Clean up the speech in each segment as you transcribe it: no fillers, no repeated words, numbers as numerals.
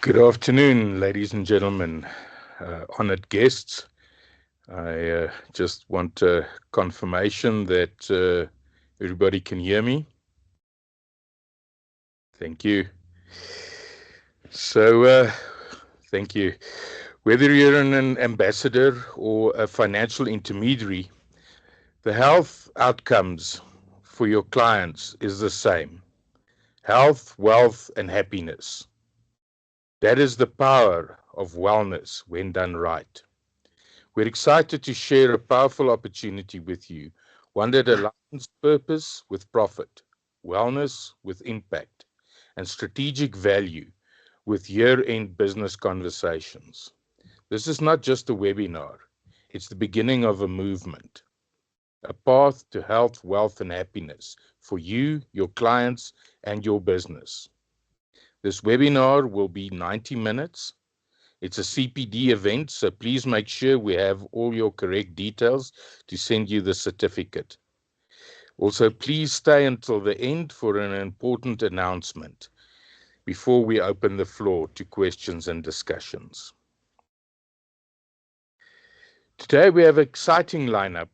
Good afternoon, ladies and gentlemen, honored guests. I just want confirmation that everybody can hear me. Thank you. Thank you. Whether you're an ambassador or a financial intermediary, the health outcomes for your clients is the same: health, wealth, and happiness. That is the power of wellness when done right. We're excited to share a powerful opportunity with you, one that aligns purpose with profit, wellness with impact, and strategic value with year-end business conversations. This is not just a webinar, it's the beginning of a movement, a path to health, wealth, and happiness for you, your clients, and your business. This webinar will be 90 minutes. It's a CPD event, so please make sure we have all your correct details to send you the certificate. Also, please stay until the end for an important announcement before we open the floor to questions and discussions. Today, we have an exciting lineup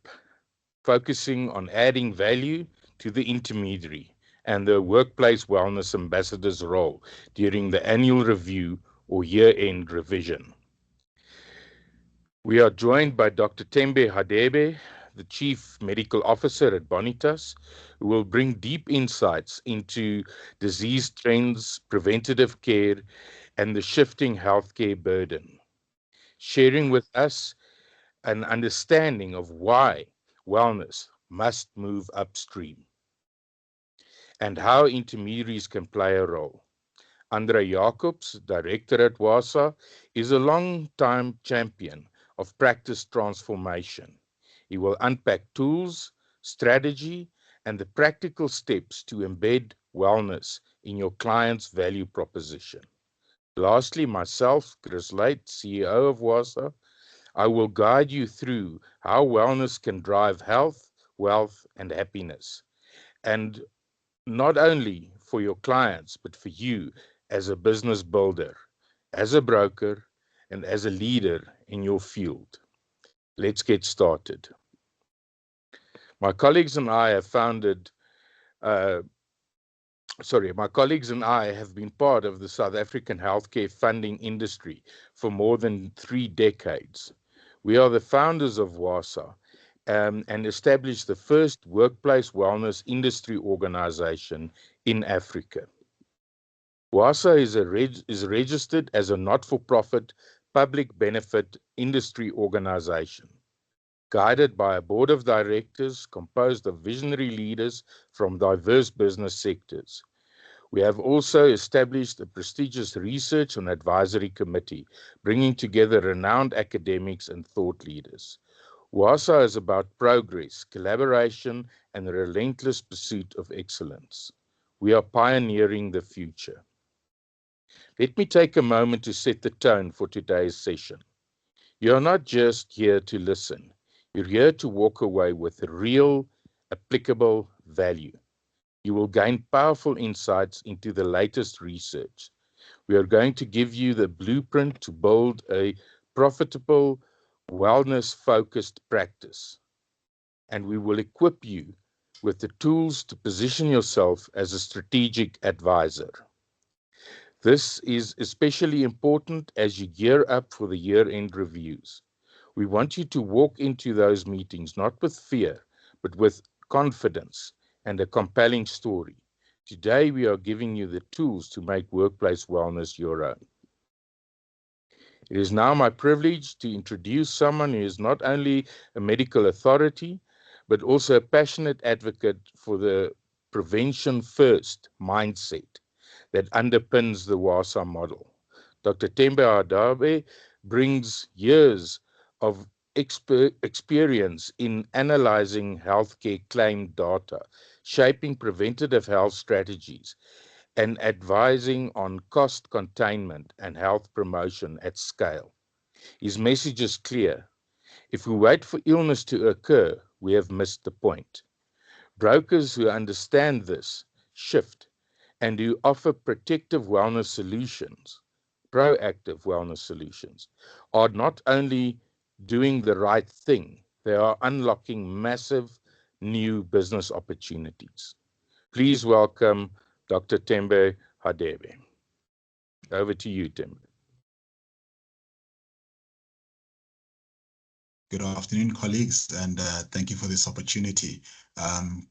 focusing on adding value to the intermediary and the workplace wellness ambassador's role during the annual review or year-end revision. We are joined by Dr. Tembe Hadebe, the Chief Medical Officer at Bonitas, who will bring deep insights into disease trends, preventative care, and the shifting healthcare burden, sharing with us an understanding of why wellness must move upstream and how intermediaries can play a role. Andre Jacobs, director at WASA, is a long-time champion of practice transformation. He will unpack tools, strategy, and the practical steps to embed wellness in your client's value proposition. Lastly, myself, Chris Late, CEO of WASA, I will guide you through how wellness can drive health, wealth, and happiness. And not only for your clients, but for you as a business builder, as a broker, and as a leader in your field. Let's get started. My colleagues and I have uh, my colleagues and I have been part of the South African healthcare funding industry for more than 3 decades. We are the founders of WASA and established the first workplace wellness industry organization in Africa. WASA is registered as a not-for-profit public benefit industry organization, guided by a board of directors composed of visionary leaders from diverse business sectors. We have also established a prestigious research and advisory committee, bringing together renowned academics and thought leaders. WASA is about progress, collaboration, and the relentless pursuit of excellence. We are pioneering the future. Let me take a moment to set the tone for today's session. You're not just here to listen. You're here to walk away with real, applicable value. You will gain powerful insights into the latest research. We are going to give you the blueprint to build a profitable, wellness-focused practice. And we will equip you with the tools to position yourself as a strategic advisor. This is especially important as you gear up for the year-end reviews. We want you to walk into those meetings not with fear, but with confidence and a compelling story. Today, we are giving you the tools to make workplace wellness your own. It is now my privilege to introduce someone who is not only a medical authority, but also a passionate advocate for the prevention first mindset that underpins the WASA model. Dr. Tembe Hadebe brings years of experience in analyzing healthcare claim data, shaping preventative health strategies, and advising on cost containment and health promotion at scale. His message is clear. If we wait for illness to occur, we have missed the point. Brokers who understand this shift and who offer protective wellness solutions proactive wellness solutions are not only doing the right thing, they are unlocking massive new business opportunities. Please welcome Dr. Tembe Hadebe. Over to you, Tembe. Good afternoon, colleagues, and thank you for this opportunity.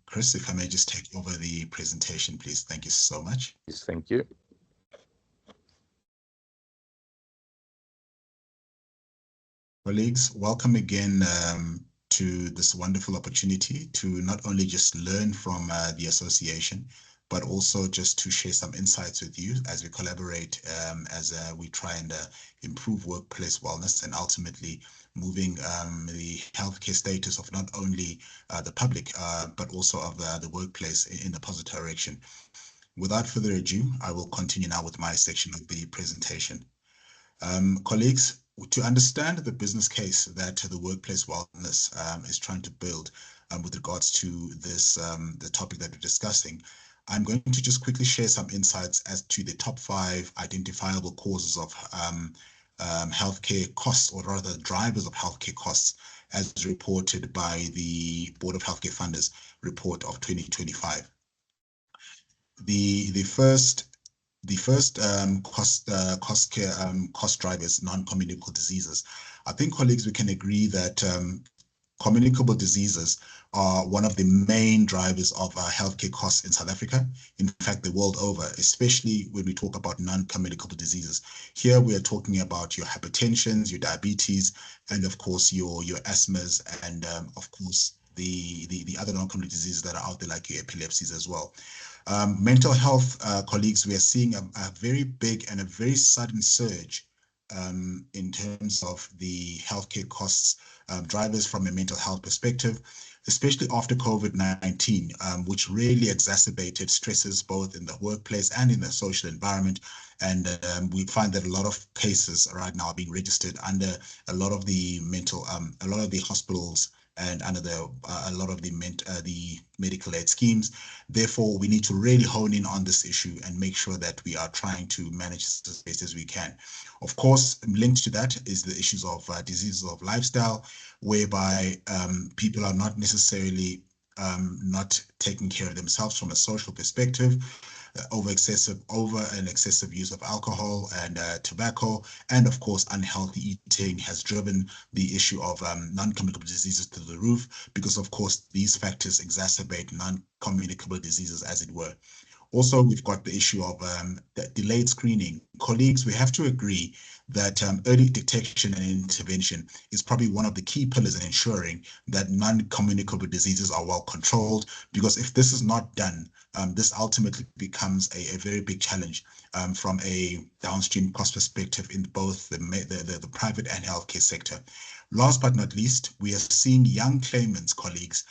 Chris, if I may just take over the presentation, please. Thank you so much. Yes, thank you. Colleagues, welcome again to this wonderful opportunity to not only just learn from the association, but also just to share some insights with you as we collaborate, as we try and improve workplace wellness and ultimately moving the healthcare status of not only the public, but also of the workplace in a positive direction. Without further ado, I will continue now with my section of the presentation. Colleagues, to understand the business case that the workplace wellness is trying to build with regards to this, the topic that we're discussing, I'm going to just quickly share some insights as to the top 5 identifiable causes of healthcare costs, or rather drivers of healthcare costs, as reported by the Board of Healthcare Funders report of 2025. The first cost drivers, non-communicable diseases. I think, colleagues, we can agree that communicable diseases are one of the main drivers of healthcare costs in South Africa, in fact, the world over, especially when we talk about non-communicable diseases. Here we are talking about your hypertensions, your diabetes, and of course your asthmas, and of course the other non-communicable diseases that are out there, like your epilepsies as well. Mental health, colleagues, we are seeing a very big and a very sudden surge in terms of the healthcare costs drivers from a mental health perspective, especially after COVID-19, which really exacerbated stresses both in the workplace and in the social environment. And we find that a lot of cases right now are being registered under a lot of the hospitals and under a lot of the medical aid schemes. Therefore, we need to really hone in on this issue and make sure that we are trying to manage this as best as we can. Of course, linked to that is the issues of diseases of lifestyle, whereby people are not necessarily not taking care of themselves from a social perspective. Over and excessive use of alcohol and tobacco, and of course unhealthy eating has driven the issue of non-communicable diseases to the roof, because of course these factors exacerbate non-communicable diseases, as it were. Also, we've got the issue of delayed screening. Colleagues, we have to agree that early detection and intervention is probably one of the key pillars in ensuring that non-communicable diseases are well controlled, because if this is not done, this ultimately becomes a very big challenge from a downstream cost perspective in both the private and healthcare sector. Last but not least, we are seeing young claimants, colleagues,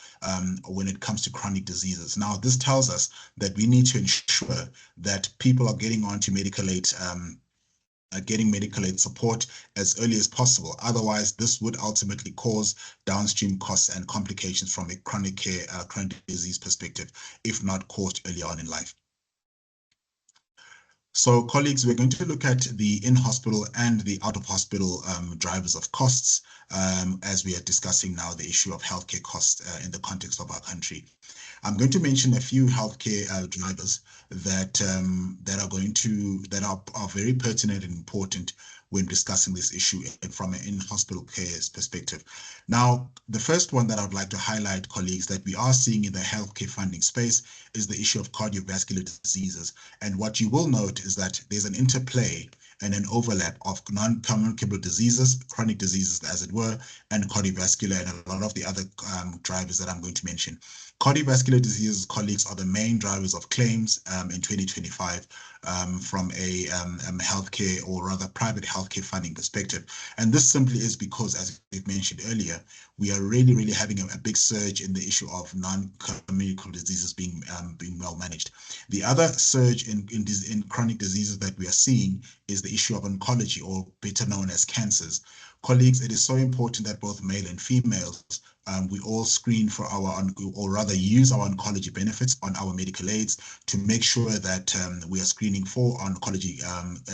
when it comes to chronic diseases. Now, this tells us that we need to ensure that people are getting onto medical aid, getting medical aid support as early as possible. Otherwise, this would ultimately cause downstream costs and complications from a chronic disease perspective, if not caught early on in life. So, colleagues, we're going to look at the in-hospital and the out-of-hospital drivers of costs as we are discussing now the issue of healthcare costs in the context of our country. I'm going to mention a few healthcare drivers that are very pertinent and important when discussing this issue from an in-hospital care perspective. Now, the first one that I'd like to highlight, colleagues, that we are seeing in the healthcare funding space is the issue of cardiovascular diseases. And what you will note is that there's an interplay and an overlap of non-communicable diseases, chronic diseases, as it were, and cardiovascular, and a lot of the other drivers that I'm going to mention. Cardiovascular diseases, colleagues, are the main drivers of claims in 2025 from a healthcare, or rather private healthcare funding perspective. And this simply is because, as we've mentioned earlier, we are really having a big surge in the issue of non-communicable diseases being well managed. The other surge in chronic diseases that we are seeing is the issue of oncology, or better known as cancers. Colleagues, it is so important that both male and females we all screen for our, or rather use our oncology benefits on our medical aids to make sure that we are screening for oncology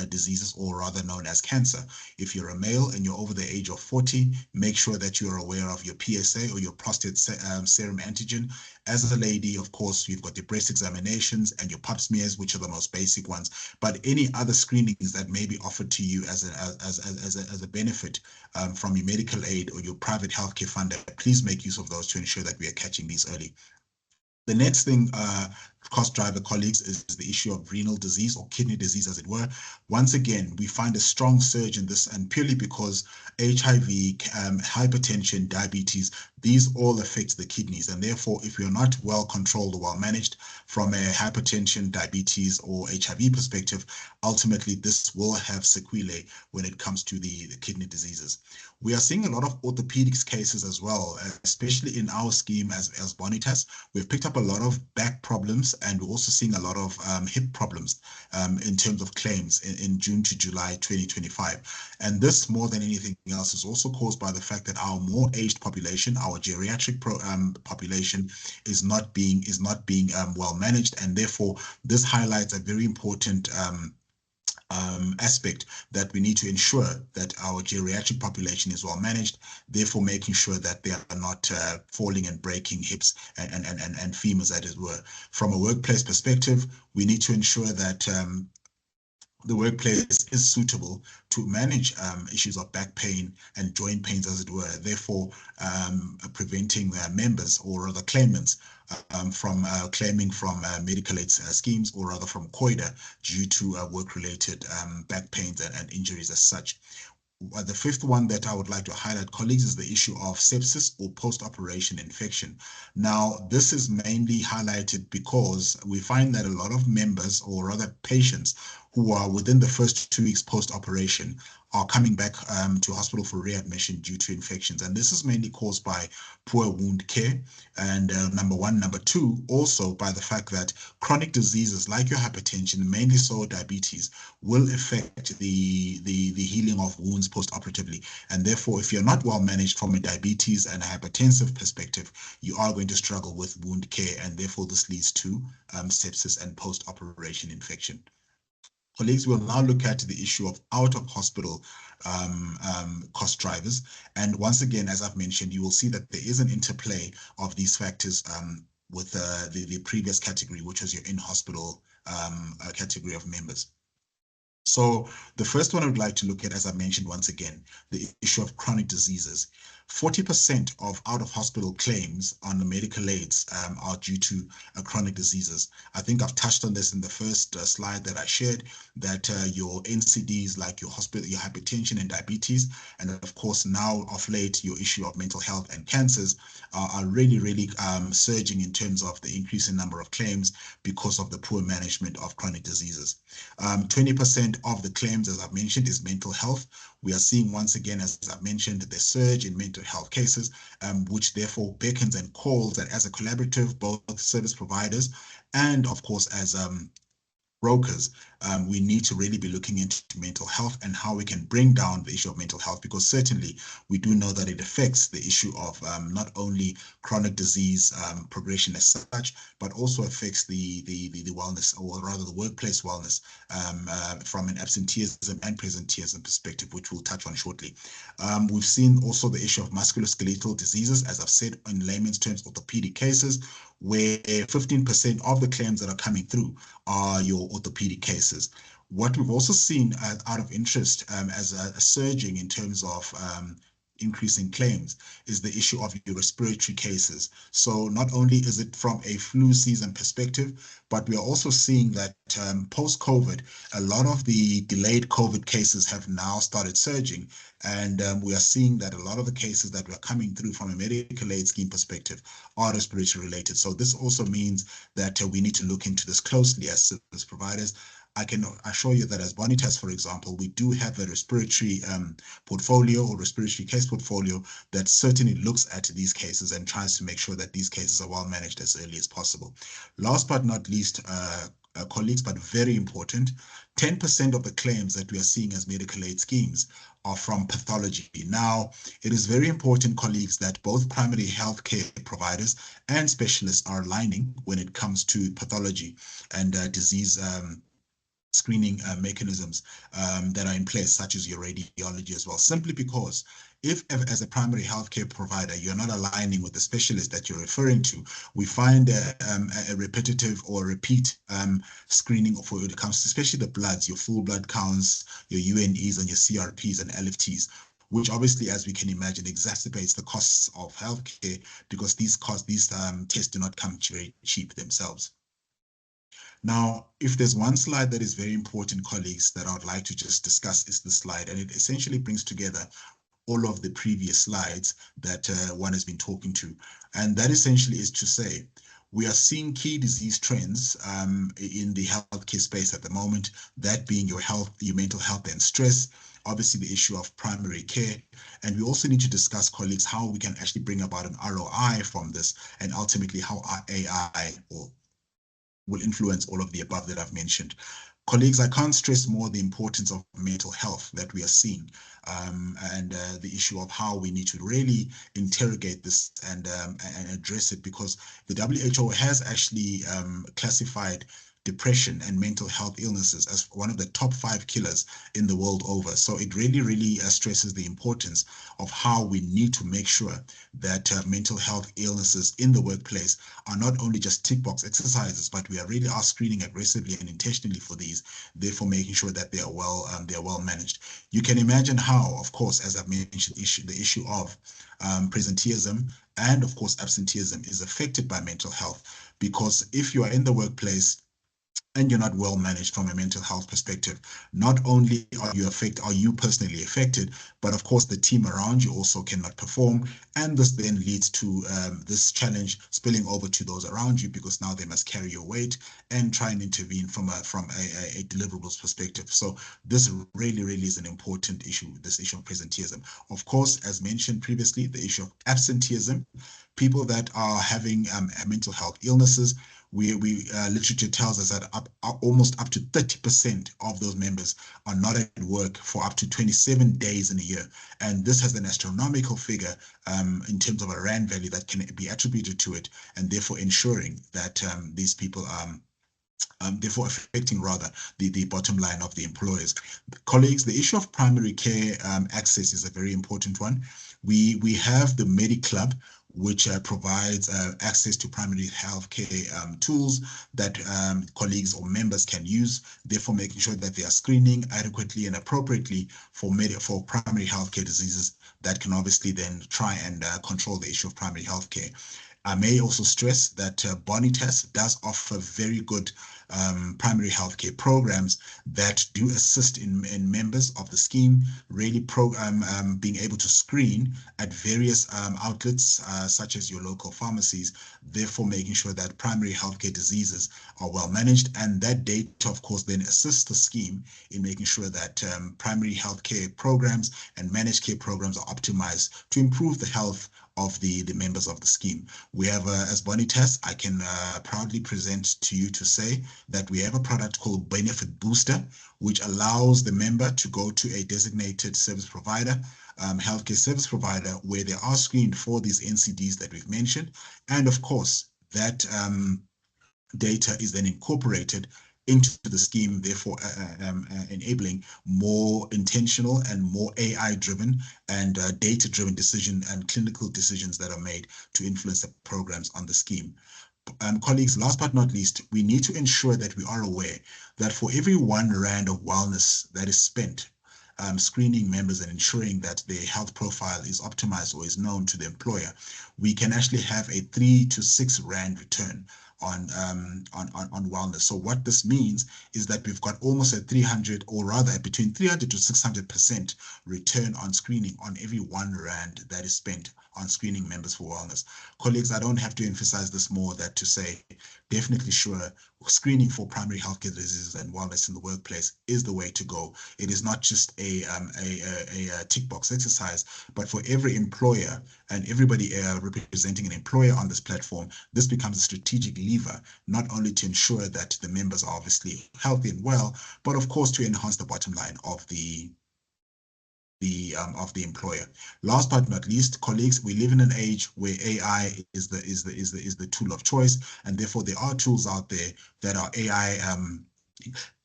diseases, or rather known as cancer. If you're a male and you're over the age of 40, make sure that you're aware of your PSA or your prostate serum antigen. As a lady, of course, you've got your breast examinations and your pap smears, which are the most basic ones. But any other screenings that may be offered to you as a benefit from your medical aid or your private healthcare funder, please make use of those to ensure that we are catching these early. The next thing, cost driver, colleagues, is the issue of renal disease, or kidney disease, as it were. Once again, we find a strong surge in this, and purely because HIV, hypertension, diabetes, these all affect the kidneys. And therefore, if you're not well controlled or well managed from a hypertension, diabetes, or HIV perspective, ultimately this will have sequelae when it comes to the kidney diseases. We are seeing a lot of orthopedics cases as well, especially in our scheme as Bonitas. We've picked up a lot of back problems, and we're also seeing a lot of hip problems in terms of claims in June to July 2025. And this, more than anything else, is also caused by the fact that our more aged population, our geriatric population, is not being well managed, and therefore this highlights a very important aspect that we need to ensure that our geriatric population is well managed, therefore making sure that they are not falling and breaking hips and femurs, as it were. From a workplace perspective, we need to ensure that the workplace is suitable to manage issues of back pain and joint pains, as it were, therefore preventing members or other claimants from claiming from medical aid schemes, or rather from COIDA, due to work-related back pains and injuries as such. The fifth one that I would like to highlight, colleagues, is the issue of sepsis or post-operation infection. Now, this is mainly highlighted because we find that a lot of members, or rather patients, who are within the first 2 weeks post-operation are coming back to hospital for readmission due to infections. And this is mainly caused by poor wound care, and number one. Number two, also by the fact that chronic diseases like your hypertension, mainly so diabetes, will affect the healing of wounds post-operatively. And therefore, if you're not well managed from a diabetes and a hypertensive perspective, you are going to struggle with wound care, and therefore this leads to sepsis and post-operation infection. Colleagues, we'll now look at the issue of out-of-hospital cost drivers. And once again, as I've mentioned, you will see that there is an interplay of these factors with the previous category, which was your in-hospital category of members. So the first one I would like to look at, as I mentioned once again, the issue of chronic diseases. 40% of out-of-hospital claims on the medical aids are due to chronic diseases. I think I've touched on this in the first slide that I shared, that your NCDs like your hospital, your hypertension and diabetes, and of course now of late your issue of mental health and cancers are really surging in terms of the increase in number of claims because of the poor management of chronic diseases. 20% of the claims, as I've mentioned, is mental health. We are seeing once again, as I've mentioned, the surge in mental health cases, which therefore beckons and calls that as a collaborative, both service providers and of course as brokers, we need to really be looking into mental health and how we can bring down the issue of mental health, because certainly we do know that it affects the issue of not only chronic disease progression as such, but also affects the wellness, or rather the workplace wellness, from an absenteeism and presenteeism perspective, which we'll touch on shortly. We've seen also the issue of musculoskeletal diseases, as I've said, in layman's terms, orthopedic cases, where 15% of the claims that are coming through are your orthopedic cases. What we've also seen out of interest as a surging in terms of increasing claims is the issue of your respiratory cases. So not only is it from a flu season perspective, but we are also seeing that post-COVID, a lot of the delayed COVID cases have now started surging. And we are seeing that a lot of the cases that were coming through from a medical aid scheme perspective are respiratory related. So this also means that we need to look into this closely as service providers. I can assure you that as Bonitas, for example, we do have a respiratory portfolio or respiratory case portfolio that certainly looks at these cases and tries to make sure that these cases are well managed as early as possible. Last but not least, colleagues, but very important, 10% of the claims that we are seeing as medical aid schemes are from pathology. Now, it is very important, colleagues, that both primary healthcare providers and specialists are aligning when it comes to pathology and disease screening mechanisms that are in place, such as your radiology as well, simply because if as a primary healthcare provider, you're not aligning with the specialist that you're referring to, we find a repetitive or repeat screening for when it comes to especially the bloods, your full blood counts, your UNEs and your CRPs and LFTs, which obviously, as we can imagine, exacerbates the costs of healthcare because these tests do not come very cheap themselves. Now, if there's one slide that is very important, colleagues, that I would like to just discuss is this slide, and it essentially brings together all of the previous slides that one has been talking to. And that essentially is to say, we are seeing key disease trends in the healthcare space at the moment, that being your health, your mental health and stress, obviously the issue of primary care. And we also need to discuss, colleagues, how we can actually bring about an ROI from this, and ultimately how our AI will influence all of the above that I've mentioned. Colleagues, I can't stress more the importance of mental health that we are seeing, and the issue of how we need to really interrogate this and address it, because the WHO has actually classified depression and mental health illnesses as one of the top 5 killers in the world over. So it really stresses the importance of how we need to make sure that mental health illnesses in the workplace are not only just tick box exercises, but we are really screening aggressively and intentionally for these, therefore making sure that they are well managed. You can imagine how, of course, as I've mentioned, the issue of presenteeism and of course absenteeism is affected by mental health, because if you are in the workplace and you're not well managed from a mental health perspective, not only are you personally affected, but of course the team around you also cannot perform, and this then leads to this challenge spilling over to those around you, because now they must carry your weight and try and intervene from a deliverables perspective. So this really is an important issue, this issue of presenteeism. Of course, as mentioned previously, the issue of absenteeism, people that are having mental health illnesses, literature tells us that almost up to 30% of those members are not at work for up to 27 days in a year. And this has an astronomical figure in terms of a rand value that can be attributed to it, and therefore ensuring that these people therefore affecting rather the bottom line of the employers. Colleagues, the issue of primary care access is a very important one. We have the MediClub, which provides access to primary healthcare tools that colleagues or members can use, therefore making sure that they are screening adequately and appropriately for primary healthcare diseases that can obviously then try and control the issue of primary healthcare. I may also stress that Bonitas does offer very good primary healthcare programs that do assist in members of the scheme really being able to screen at various outlets such as your local pharmacies, therefore making sure that primary healthcare diseases are well managed, and that data of course then assists the scheme in making sure that primary healthcare programs and managed care programs are optimized to improve the health of the members of the scheme. We have, as Bonitas, I can proudly present to you to say that we have a product called Benefit Booster, which allows the member to go to a designated service provider, healthcare service provider, where they are screened for these NCDs that we've mentioned. And of course, that data is then incorporated into the scheme, therefore enabling more intentional and more AI-driven and data-driven decision and clinical decisions that are made to influence the programs on the scheme. Colleagues, last but not least, we need to ensure that we are aware that for every R1 of wellness that is spent screening members and ensuring that their health profile is optimized or is known to the employer, we can actually have a 3 to 6 Rand return on wellness. So what this means is that we've got almost a 300, or rather between 300 to 600% return on screening on every R1 that is spent on screening members for wellness. Colleagues, I don't have to emphasize this more, that to say definitely sure screening for primary healthcare diseases and wellness in the workplace is the way to go. It is not just a tick box exercise, but for every employer and everybody representing an employer on this platform, this becomes a strategic lever, not only to ensure that the members are obviously healthy and well, but of course to enhance the bottom line of the the employer. Last but not least, colleagues, we live in an age where AI is the tool of choice, and therefore there are tools out there that are AI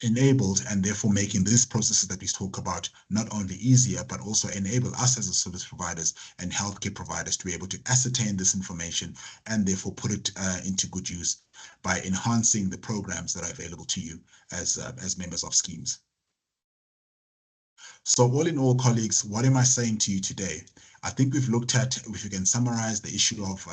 enabled, and therefore making these processes that we talk about not only easier, but also enable us as a service providers and healthcare providers to be able to ascertain this information and therefore put it into good use by enhancing the programs that are available to you as members of schemes. So all in all, colleagues, what am I saying to you today? I think we've looked at, if we can summarize, the issue of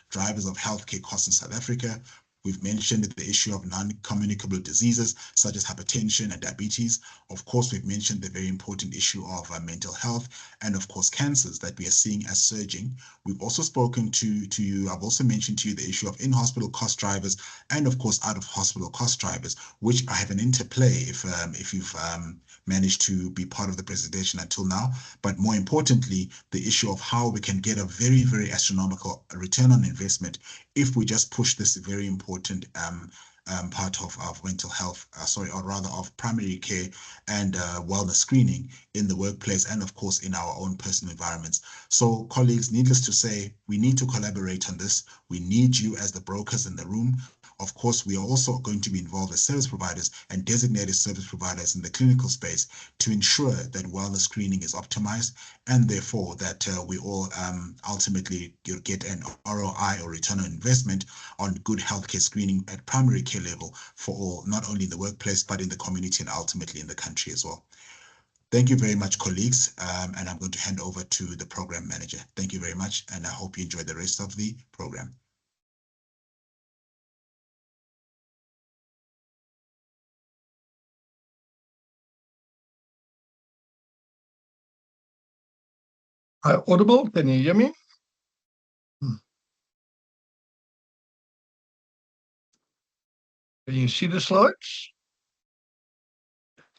drivers of healthcare costs in South Africa. We've mentioned the issue of non-communicable diseases such as hypertension and diabetes. Of course, we've mentioned the very important issue of mental health and, of course, cancers that we are seeing as surging. We've also spoken to you. I've also mentioned to you the issue of in-hospital cost drivers and, of course, out-of-hospital cost drivers, which I have an interplay if you've managed to be part of the presentation until now. But more importantly, the issue of how we can get a very, very astronomical return on investment if we just push this very important part of mental health, or rather of primary care and wellness screening in the workplace and, of course, in our own personal environments. So, colleagues, needless to say, we need to collaborate on this. We need you as the brokers in the room. Of course, we are also going to be involved as service providers and designated service providers in the clinical space to ensure that wellness screening is optimized, and therefore that we all ultimately get an ROI, or return on investment, on good healthcare screening at primary care level for all, not only in the workplace, but in the community and ultimately in the country as well. Thank you very much, colleagues. And I'm going to hand over to the program manager. Thank you very much. And I hope you enjoy the rest of the program. Hi, audible? Can you hear me? Can you see the slides?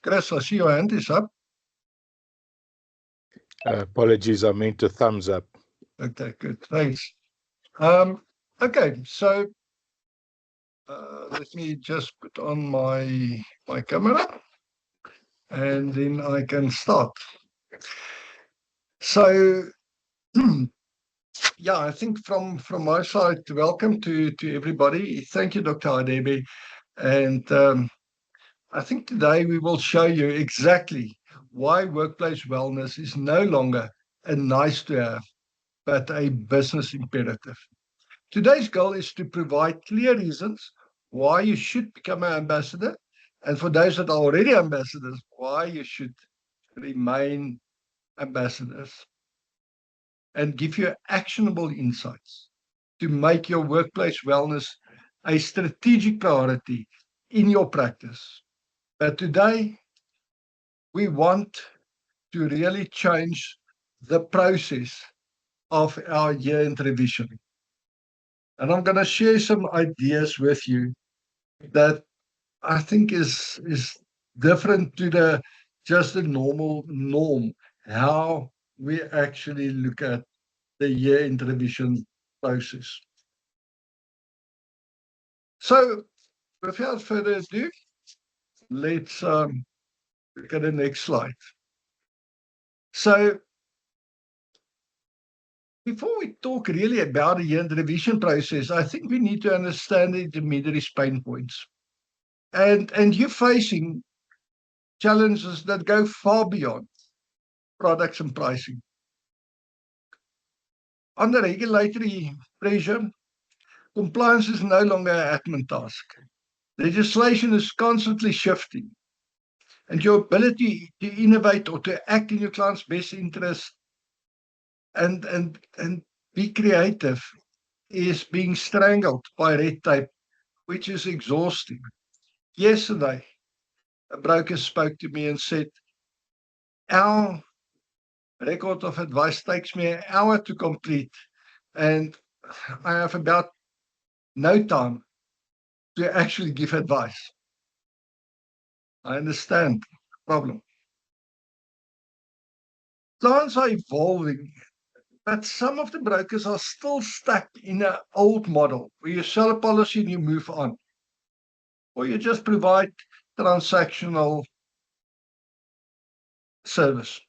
Chris, I see your hand is up. Apologies, I meant a thumbs up. Okay, good. Thanks. Okay, so let me just put on my camera and then I can start. So yeah, I think from my side, welcome to everybody. Thank you, Dr. Hadebe. And I think today we will show you exactly why workplace wellness is no longer a nice to have, but a business imperative. Today's goal is to provide clear reasons why you should become an ambassador, and for those that are already ambassadors, why you should remain ambassadors, and give you actionable insights to make your workplace wellness a strategic priority in your practice. But today, we want to really change the process of our year-end revision. And I'm going to share some ideas with you that I think is different to just the normal norm, how we actually look at the year-end revision process. So, without further ado, let's look at the next slide. So, before we talk really about the year-end revision process, I think we need to understand the intermediaries' pain points. And you're facing challenges that go far beyond products and pricing. Under regulatory pressure, compliance is no longer an admin task. Legislation is constantly shifting, and your ability to innovate or to act in your client's best interest and be creative is being strangled by red tape, which is exhausting. Yesterday, a broker spoke to me and said, our record of advice takes me an hour to complete, and I have about no time to actually give advice. I understand the problem. Clients are evolving, but some of the brokers are still stuck in an old model where you sell a policy and you move on, or you just provide transactional service.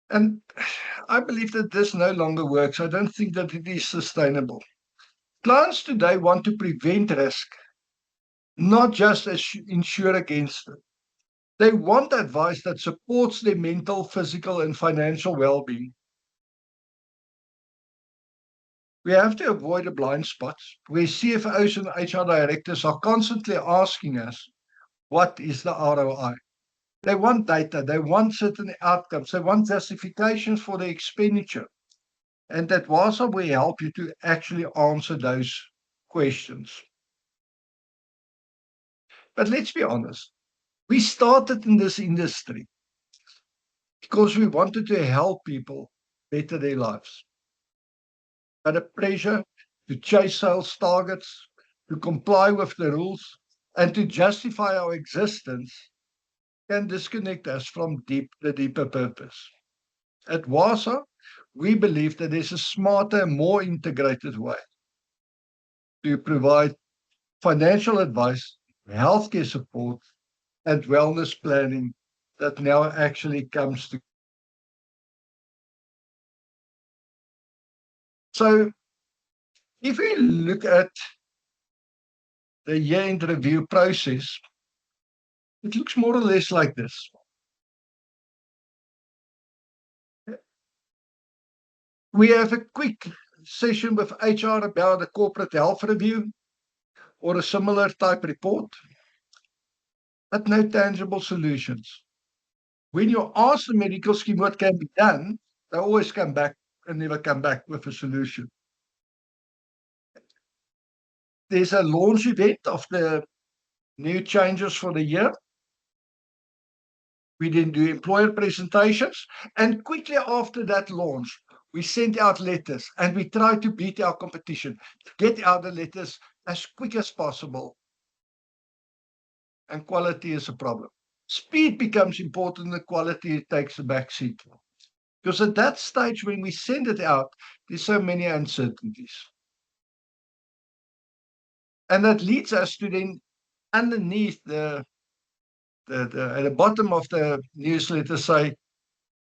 And I believe that this no longer works. I don't think that it is sustainable. Clients today want to prevent risk, not just insure against it. They want advice that supports their mental, physical, and financial well-being. We have to avoid the blind spots where CFOs and HR directors are constantly asking us, what is the ROI? They want data, they want certain outcomes, they want justifications for the expenditure. And that WASA will help you to actually answer those questions. But let's be honest, we started in this industry because we wanted to help people better their lives. But the pressure to chase sales targets, to comply with the rules, and to justify our existence can disconnect us from the deeper purpose. At WASA, we believe that there's a smarter, more integrated way to provide financial advice, healthcare support, and wellness planning that now actually comes to. So if we look at the year-end review process, it looks more or less like this. We have a quick session with HR about a corporate health review or a similar type report, but no tangible solutions. When you ask the medical scheme what can be done, they always come back and never come back with a solution. There's a launch event of the new changes for the year. We then do employer presentations, and quickly after that launch, we send out letters and we try to beat our competition, to get out the letters as quick as possible. And quality is a problem. Speed becomes important, and quality takes a back seat. Because at that stage, when we send it out, there's so many uncertainties. And that leads us to then underneath at the bottom of the newsletter say,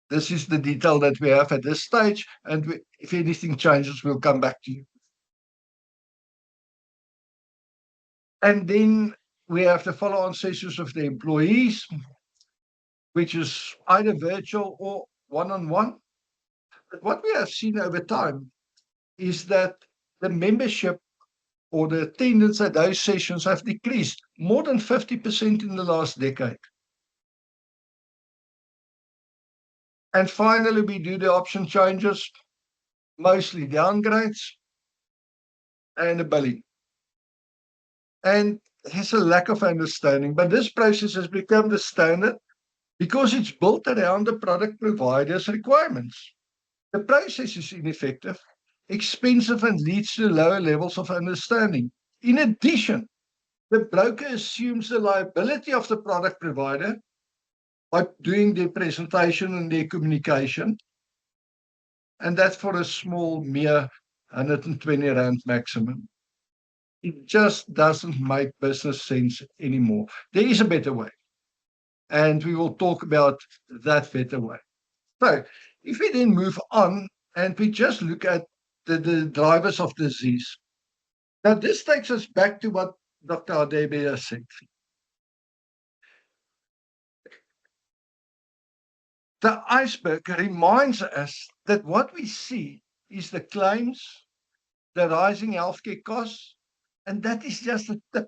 this is the detail that we have at this stage, and if anything changes, we'll come back to you. And then we have the follow-on sessions with the employees, which is either virtual or one-on-one. But what we have seen over time is that the membership or the attendance at those sessions have decreased more than 50% in the last decade. And finally, we do the option changes, mostly downgrades and a billing. And there's a lack of understanding, but this process has become the standard because it's built around the product provider's requirements. The process is ineffective, expensive, and leads to lower levels of understanding. In addition, the broker assumes the liability of the product provider by doing their presentation and their communication, and that's for a small, mere 120 Rand maximum. It just doesn't make business sense anymore. There is a better way, and we will talk about that better way. So if we then move on and we just look at the drivers of disease. Now, this takes us back to what Dr. Hadebe has said. The iceberg reminds us that what we see is the claims, the rising healthcare costs, and that is just the tip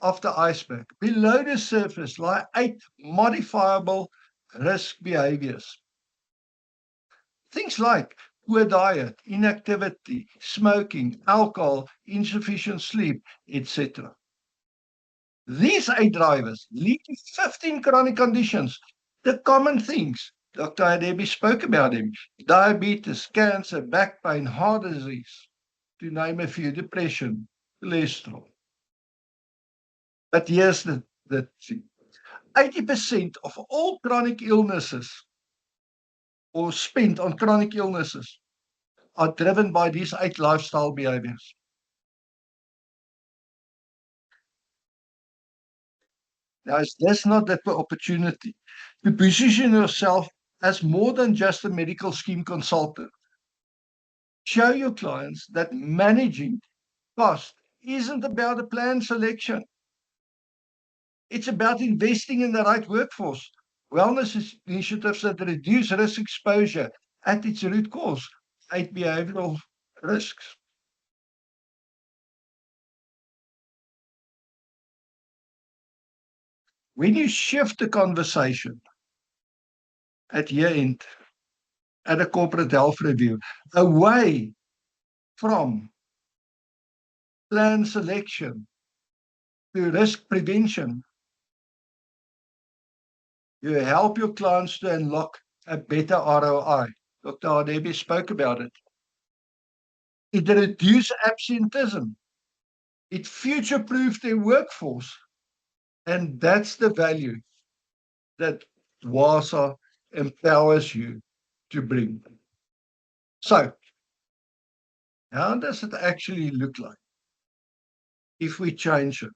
of the iceberg. Below the surface lie 8 modifiable risk behaviors. Things like poor diet, inactivity, smoking, alcohol, insufficient sleep, etc. These 8 drivers lead to 15 chronic conditions. The common things, Dr. Hadebe spoke about them: diabetes, cancer, back pain, heart disease, to name a few, depression, cholesterol. But here's the thing. 80% of all chronic illnesses or spent on chronic illnesses are driven by these 8 lifestyle behaviors. Now, is this not the opportunity to position yourself as more than just a medical scheme consultant. Show your clients that managing cost isn't about a plan selection. It's about investing in the right workforce. Wellness initiatives that reduce risk exposure at its root cause, 8 behavioral risks. When you shift the conversation at year end, at a corporate health review, away from plan selection to risk prevention, you help your clients to unlock a better ROI. Dr. Hadebe spoke about it. It reduces absenteeism. It future-proofs their workforce. And that's the value that WASA empowers you to bring. So, how does it actually look like if we change it?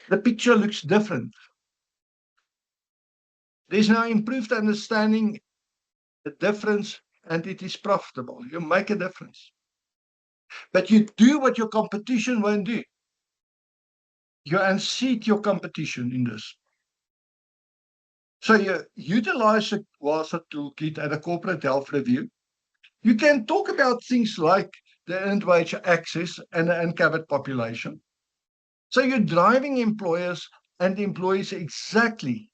The picture looks different. There's now improved understanding the difference, and it is profitable. You make a difference. But you do what your competition won't do. You unseat your competition in this. So you utilize the WASA toolkit at a corporate health review. You can talk about things like the earned wage access and the uncovered population. So you're driving employers and employees exactly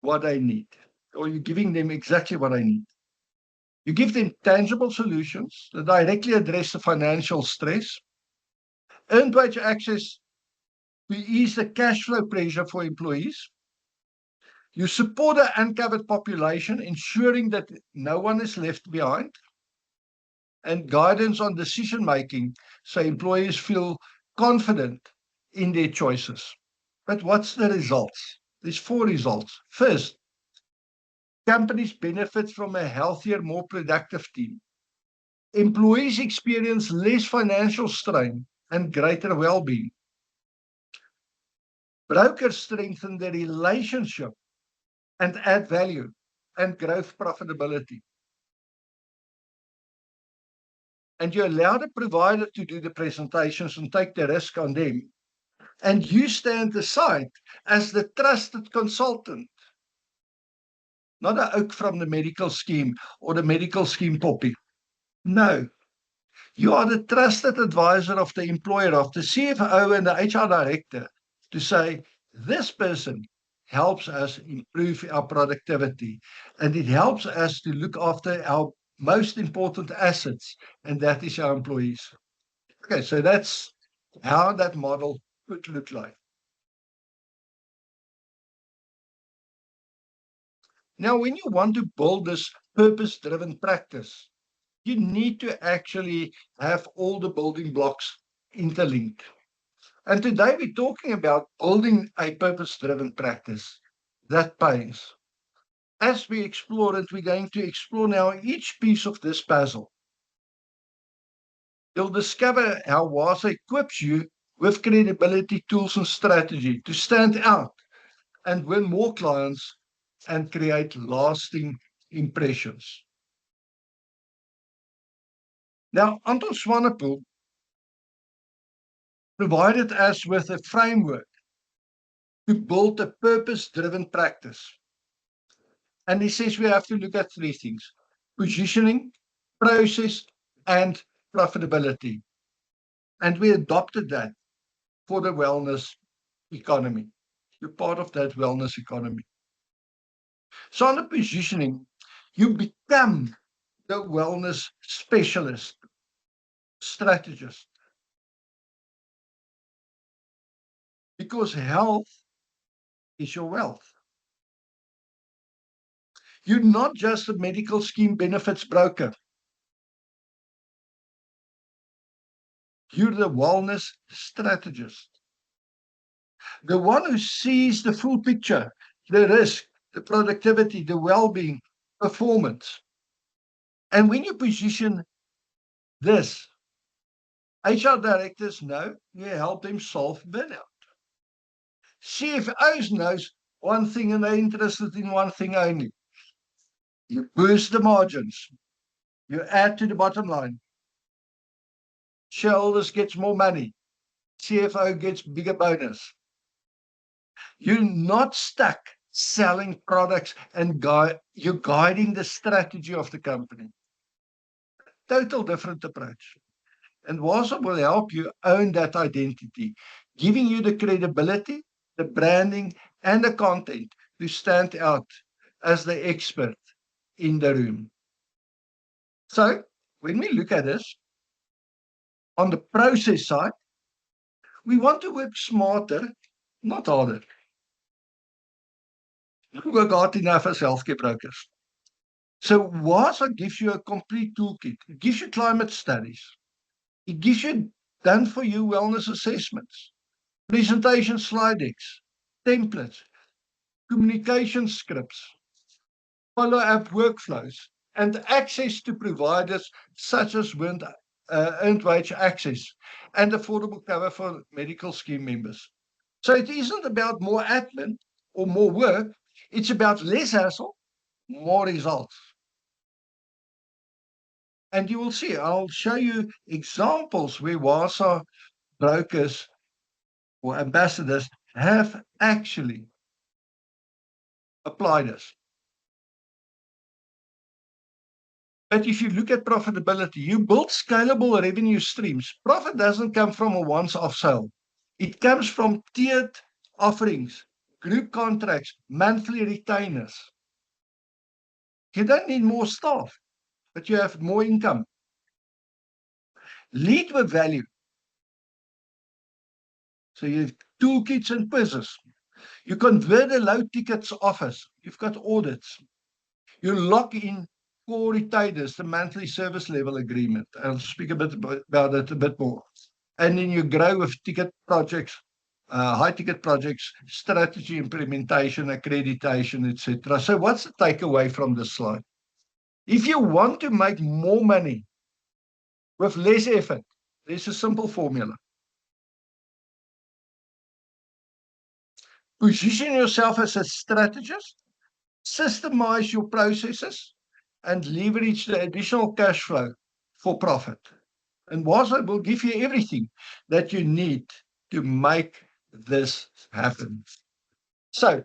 what they need, or you're giving them exactly what they need. You give them tangible solutions that directly address the financial stress. Earned wage access to ease the cash flow pressure for employees. You support the uncovered population, ensuring that no one is left behind. And guidance on decision making, so employees feel confident in their choices. But what's the results? There's 4 results. First, companies benefit from a healthier, more productive team. Employees experience less financial strain and greater well-being. Brokers strengthen the relationship and add value and growth profitability. And you allow the provider to do the presentations and take the risk on them. And you stand aside as the trusted consultant, not an oak from the medical scheme or the medical scheme poppy. No, you are the trusted advisor of the employer, of the CFO and the HR director, to say, this person helps us improve our productivity, and it helps us to look after our most important assets, and that is our employees. Okay, so that's how that model would look like. Now, when you want to build this purpose-driven practice, you need to actually have all the building blocks interlinked. And today we're talking about building a purpose-driven practice that pays. As we explore it, we're going to explore now each piece of this puzzle. You'll discover how WASA equips you with credibility, tools, and strategy to stand out and win more clients and create lasting impressions. Now, Anton Swanepoel provided us with a framework to build a purpose-driven practice. And he says we have to look at 3 things: positioning, process, and profitability. And we adopted that for the wellness economy. You're part of that wellness economy. So on the positioning, you become the wellness specialist, strategist. Because health is your wealth. You're not just a medical scheme benefits broker. You're the wellness strategist. The one who sees the full picture, the risk, the productivity, the well-being, performance. And when you position this, HR directors know you help them solve burnout. CFOs knows one thing and they're interested in one thing only: You boost the margins. You add to the bottom line. Shareholders gets more money. CFO gets bigger bonus. You're not stuck selling products and you're guiding the strategy of the company. Total different approach. And Wasaa will help you own that identity, giving you the credibility, the branding, and the content to stand out as the expert in the room. So when we look at this, on the process side, we want to work smarter, not harder. We work hard enough as healthcare brokers. So Wasaa gives you a complete toolkit. It gives you climate studies. It gives you done-for-you wellness assessments, presentation slide decks, templates, communication scripts, follow-up workflows, and access to providers such as earned wage access and affordable cover for medical scheme members. So it isn't about more admin or more work. It's about less hassle, more results. And you will see, I'll show you examples where Wasaa brokers or ambassadors have actually applied this. But if you look at profitability, you build scalable revenue streams. Profit doesn't come from a once-off sale. It comes from tiered offerings, group contracts, monthly retainers. You don't need more staff, but you have more income. Lead with value. So you have toolkits and quizzes. You convert a low tickets offers. You've got audits. You lock in core retainers, the monthly service level agreement. I'll speak a bit about it a bit more. And then you grow with ticket projects, high ticket projects, strategy implementation, accreditation, etc. So what's the takeaway from this slide? If you want to make more money with less effort, there's a simple formula. Position yourself as a strategist, systemize your processes, and leverage the additional cash flow for profit. And Wasaa will give you everything that you need to make this happen. So,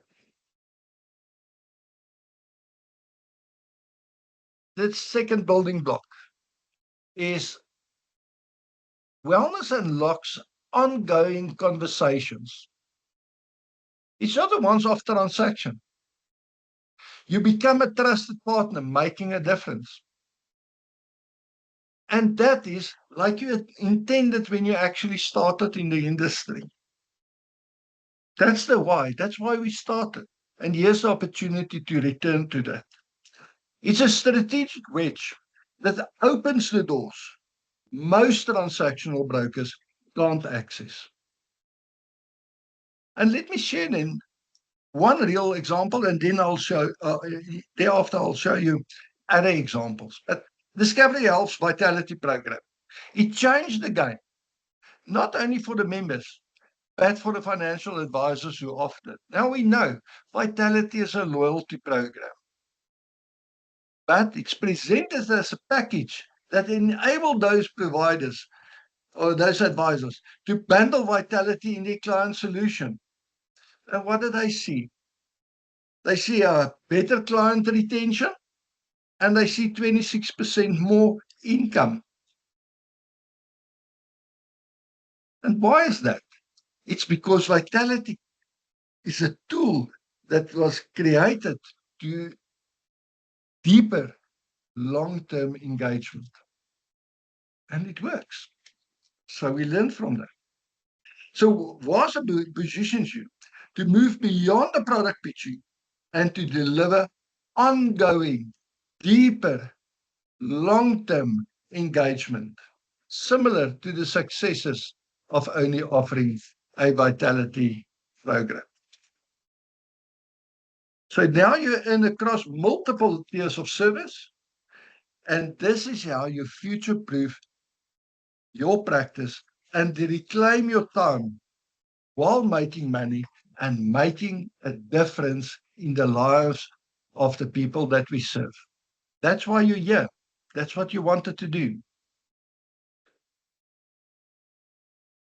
the second building block is wellness unlocks ongoing conversations. It's not a once-off transaction. You become a trusted partner, making a difference. And that is like you intended when you actually started in the industry. That's the why. That's why we started. And here's the opportunity to return to that. It's a strategic wedge that opens the doors most transactional brokers can't access. And let me share then one real example, and then I'll show, thereafter I'll show you other examples. But Discovery Health's Vitality Program, it changed the game, not only for the members, but for the financial advisors who offered it. Now we know Vitality is a loyalty program, but it's presented as a package that enabled those providers or those advisors to bundle Vitality in their client solution. And what do they see? They see a better client retention, and they see 26% more income. And why is that? It's because Vitality is a tool that was created to deeper long-term engagement. And it works. So we learn from that. So Wasaa positions you to move beyond the product pitching and to deliver ongoing, deeper, long-term engagement, similar to the successes of only offering a Vitality program. So now you're in across multiple tiers of service, and this is how you future-proof your practice and reclaim your time while making money and making a difference in the lives of the people that we serve. That's why you're here. That's what you wanted to do.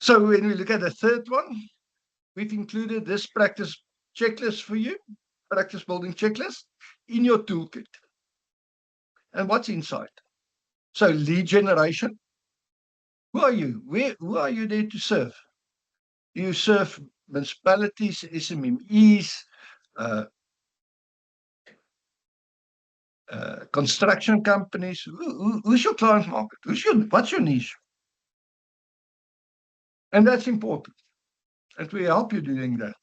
So when we look at the third one, we've included this practice checklist for you, practice building checklist in your toolkit. And what's inside? So lead generation. Who are you? Who are you there to serve? Do you serve municipalities, SMMEs, construction companies? Who's your client market? What's your niche? And that's important. And we help you doing that.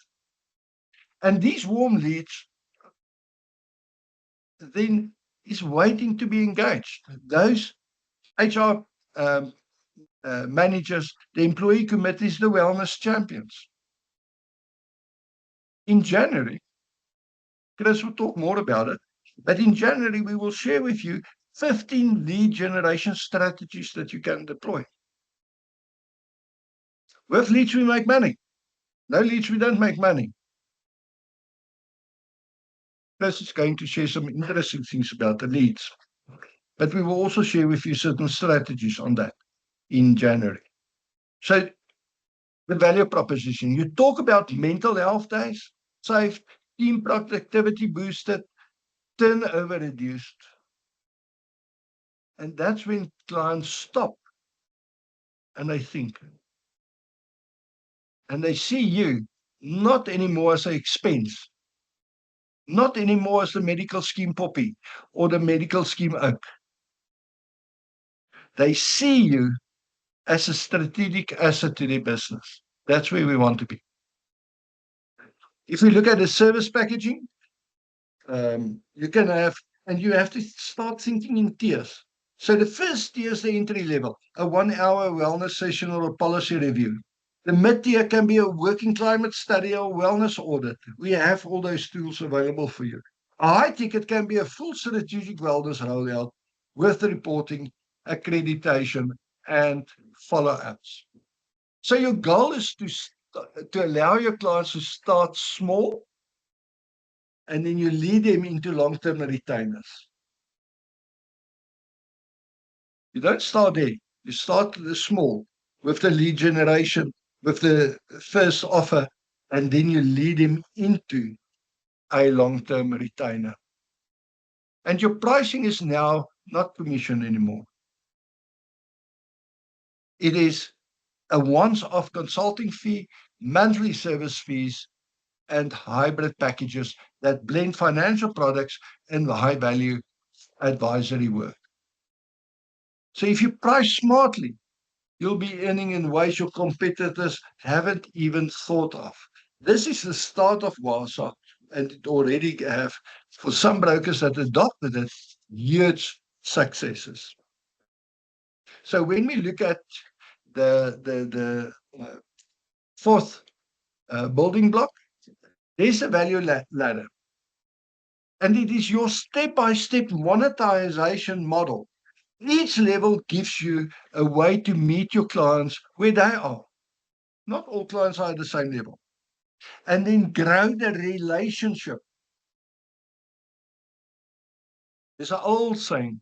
And these warm leads then is waiting to be engaged. Those HR managers, the employee committees, the wellness champions. In January, Chris will talk more about it, but in January, we will share with you 15 lead generation strategies that you can deploy. With leads, we make money. No leads, we don't make money. Chris is going to share some interesting things about the leads, but we will also share with you certain strategies on that in January. So the value proposition, you talk about mental health days, saved, team productivity boosted, turnover reduced. And that's when clients stop and they think. And they see you not anymore as an expense, not anymore as the medical scheme poppy or the medical scheme oak. They see you as a strategic asset to their business. That's where we want to be. If we look at the service packaging, you can have, and you have to start thinking in tiers. So the first tier is the entry level, a 1-hour wellness session or a policy review. The mid-tier can be a working climate study or wellness audit. We have all those tools available for you. A high ticket can be a full strategic wellness rollout with reporting, accreditation, and follow-ups. So your goal is to allow your clients to start small, and then you lead them into long-term retainers. You don't start there. You start small with the lead generation, with the first offer, and then you lead them into a long-term retainer. And your pricing is now not commission anymore. It is a once-off consulting fee, monthly service fees, and hybrid packages that blend financial products and high-value advisory work. So if you price smartly, you'll be earning in ways your competitors haven't even thought of. This is the start of WASA, and it already have, for some brokers that adopted it, huge successes. So when we look at the fourth building block, there's a value ladder. And it is your step-by-step monetization model. Each level gives you a way to meet your clients where they are. Not all clients are at the same level. And then grow the relationship. There's an old saying,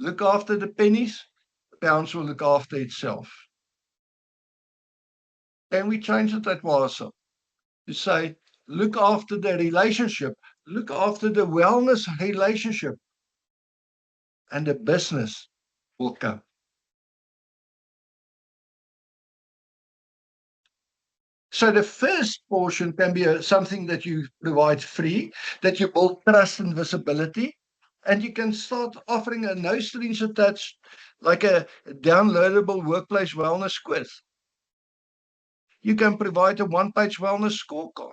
look after the pennies, the pounds will look after itself. And we change it at WASA to say, look after the relationship, look after the wellness relationship, and the business will come. So the first portion can be something that you provide free, that you build trust and visibility, and you can start offering a no strings attached, like a downloadable workplace wellness quiz. You can provide a one-page wellness scorecard.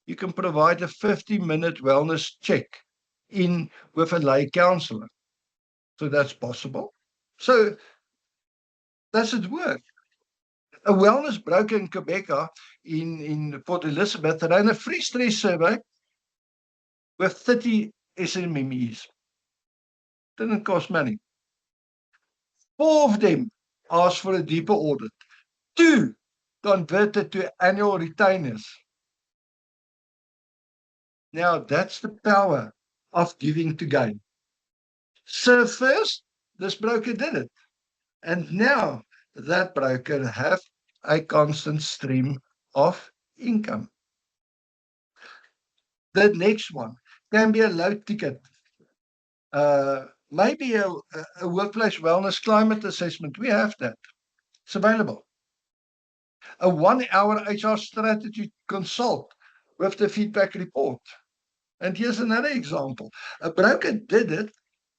You can provide a 50-minute wellness check-in with a lay counselor. So that's possible. So does it work? A wellness broker in Quebec, in Port Elizabeth, ran a free stress survey with 30 SMMEs. Didn't cost money. 4 of them asked for a deeper audit. 2 converted to annual retainers. Now that's the power of giving to gain. So first, this broker did it. And now that broker have a constant stream of income. The next one can be a low ticket. Maybe a workplace wellness climate assessment. We have that. It's available. A 1-hour HR strategy consult with the feedback report. And here's another example. A broker did it.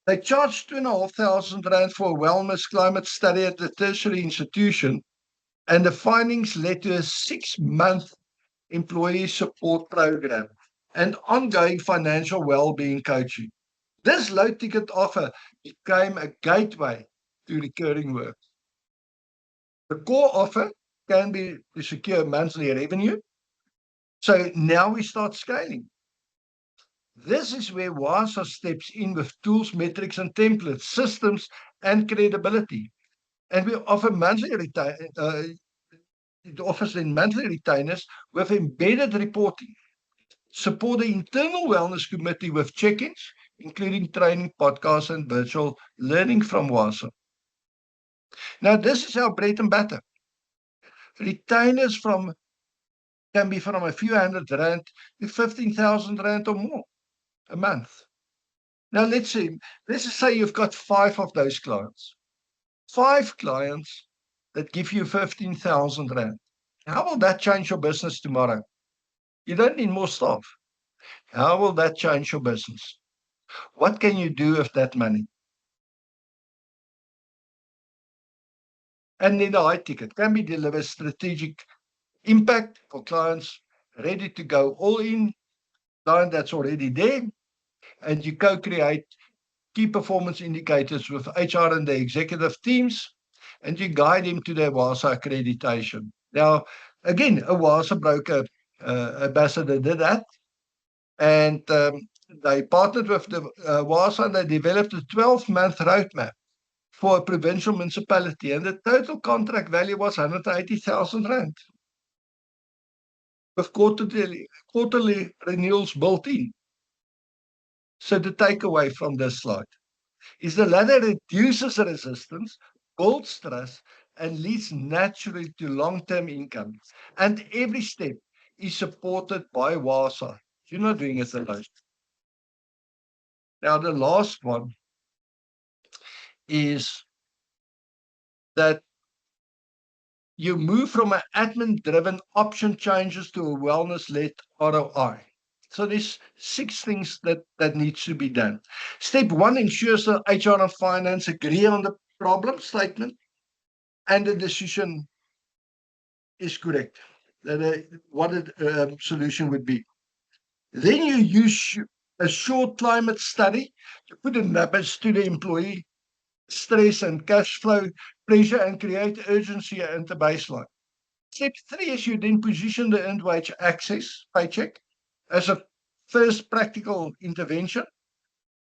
They charged R2,500 for a wellness climate study at the tertiary institution, and the findings led to a 6-month employee support program and ongoing financial well-being coaching. This low-ticket offer became a gateway to recurring work. The core offer can be to secure monthly revenue. So now we start scaling. This is where WASA steps in with tools, metrics, and templates, systems, and credibility. And we offer monthly it offers then monthly retainers with embedded reporting. Support the internal wellness committee with check-ins, including training, podcasts, and virtual learning from WASA. Now, this is our bread and butter. Retainers can be from a few hundred rand to 15,000 rand or more a month. Now, let's just say you've got 5 of those clients. 5 clients that give you 15,000 rand. How will that change your business tomorrow? You don't need more staff. How will that change your business? What can you do with that money? And then the high ticket can be delivered strategic impact for clients ready to go all in, client that's already there, and you co-create key performance indicators with HR and the executive teams, and you guide them to their WASA accreditation. Now, again, a WASA broker ambassador did that, and they partnered with the WASA, and they developed a 12-month roadmap for a provincial municipality, and the total contract value was 180,000 rand, with quarterly renewals built in. So the takeaway from this slide is the ladder reduces resistance, builds trust, and leads naturally to long-term income. And every step is supported by WASA. You're not doing it alone. Now, the last one is that you move from an admin-driven option changes to a wellness-led ROI. So there's 6 things that needs to be done. Step 1 ensures that HR and finance agree on the problem statement and the decision is correct, what a solution would be. Then you use a short climate study to put the numbers to the employee stress and cash flow pressure and create urgency and the baseline. Step 3 is you then position the earned wage access paycheck as a first practical intervention,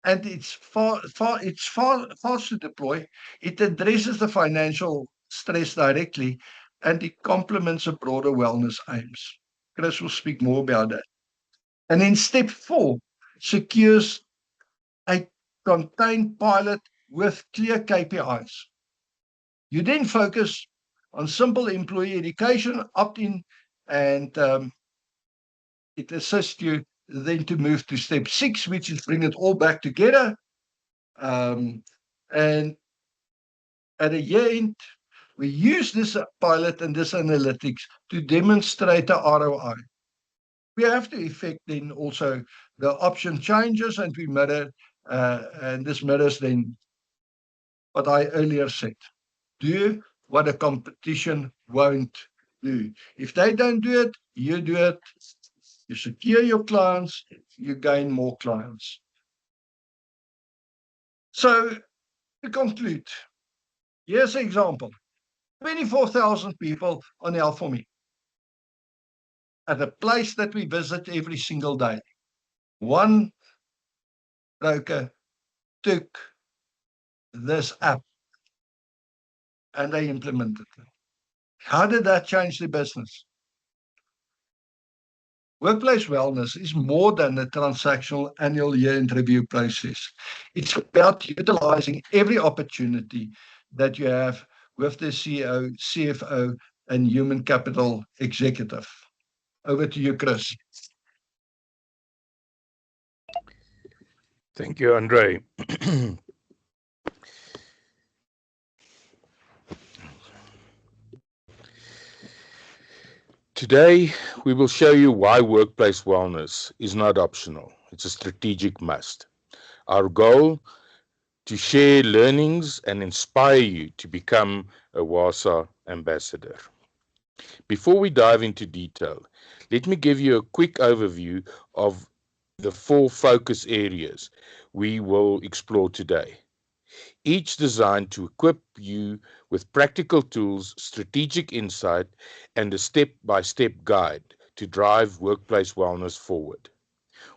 and it's fast to deploy. It addresses the financial stress directly, and it complements a broader wellness aims. Chris will speak more about that. And then step 4 secures a contained pilot with clear KPIs. You then focus on simple employee education, opt-in, and it assists you then to move to step 6, which is bring it all back together. And at a year end, we use this pilot and this analytics to demonstrate the ROI. We have to effect then also the option changes, and we mirror, and this mirrors then what I earlier said. Do what a competition won't do. If they don't do it, you do it. You secure your clients, you gain more clients. So to conclude, here's an example. 24,000 people on Health4Me at a place that we visit every single day. One broker took this app and they implemented it. How did that change the business? Workplace wellness is more than a transactional annual year-end review process. It's about utilizing every opportunity that you have with the CEO, CFO, and human capital executive. Over to you, Chris. Thank you, Andre. Today, we will show you why workplace wellness is not optional. It's a strategic must. Our goal, to share learnings and inspire you to become a WASA ambassador. Before we dive into detail, let me give you a quick overview of the 4 focus areas we will explore today, each designed to equip you with practical tools, strategic insight, and a step-by-step guide to drive workplace wellness forward.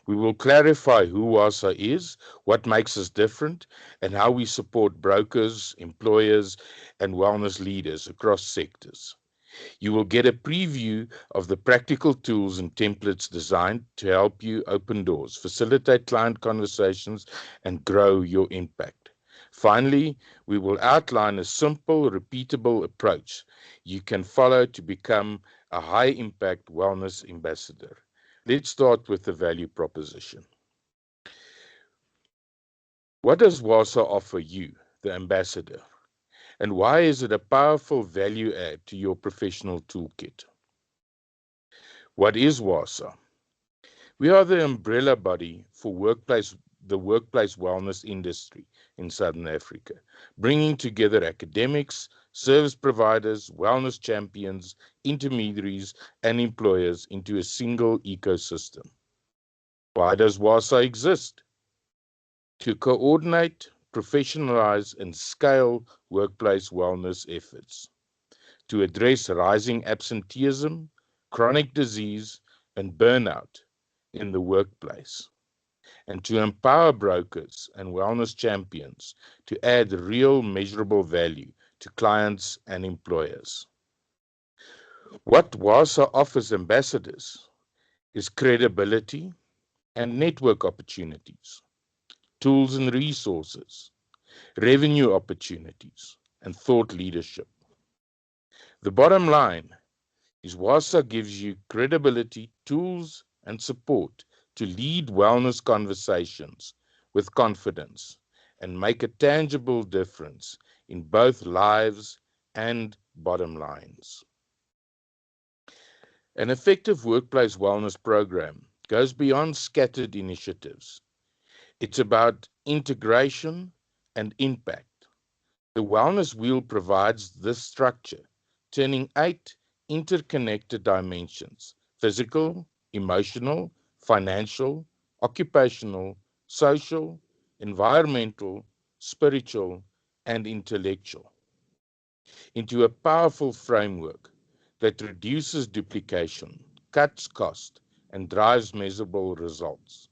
We will clarify who WASA is, what makes us different, and how we support brokers, employers, and wellness leaders across sectors. You will get a preview of the practical tools and templates designed to help you open doors, facilitate client conversations, and grow your impact. Finally, we will outline a simple, repeatable approach you can follow to become a high-impact wellness ambassador. Let's start with the value proposition. What does WASA offer you, the ambassador? And why is it a powerful value add to your professional toolkit? What is WASA? We are the umbrella body for the workplace wellness industry in Southern Africa, bringing together academics, service providers, wellness champions, intermediaries, and employers into a single ecosystem. Why does WASA exist? To coordinate, professionalize, and scale workplace wellness efforts, to address rising absenteeism, chronic disease, and burnout in the workplace, and to empower brokers and wellness champions to add real measurable value to clients and employers. What WASA offers ambassadors is credibility and network opportunities, tools and resources, revenue opportunities, and thought leadership. The bottom line is WASA gives you credibility, tools, and support to lead wellness conversations with confidence and make a tangible difference in both lives and bottom lines. An effective workplace wellness program goes beyond scattered initiatives. It's about integration and impact. The Wellness Wheel provides this structure, turning 8 interconnected dimensions: physical, emotional, financial, occupational, social, environmental, spiritual, and intellectual, into a powerful framework that reduces duplication, cuts cost, and drives measurable results.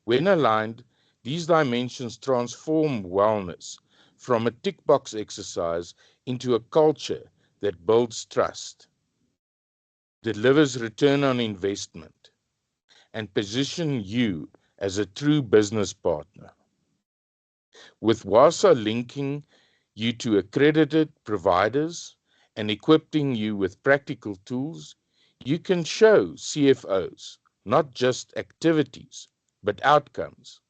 When aligned, these dimensions transform wellness from a tick box exercise into a culture that builds trust, delivers return on investment, and position you as a true business partner. With WASA linking you to accredited providers and equipping you with practical tools, you can show CFOs not just activities, but outcomes: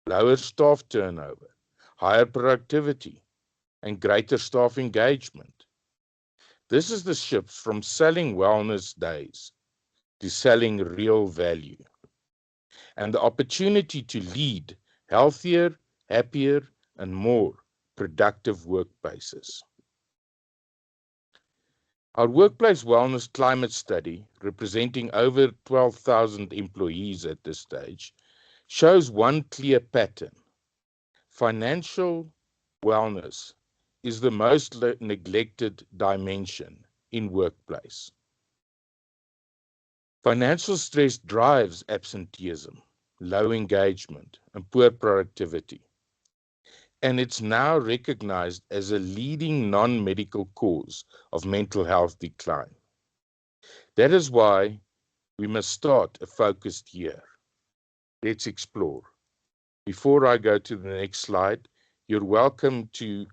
lower staff turnover, higher productivity, and greater staff engagement. This is the shift from selling wellness days to selling real value, and the opportunity to lead healthier, happier, and more productive workplaces. Our workplace wellness climate study, representing over 12,000 employees at this stage, shows one clear pattern. Financial wellness is the most neglected dimension in workplace. Financial stress drives absenteeism, low engagement, and poor productivity. And it's now recognized as a leading non-medical cause of mental health decline. That is why we must start a focused year. Let's explore. Before I go to the next slide, you're welcome to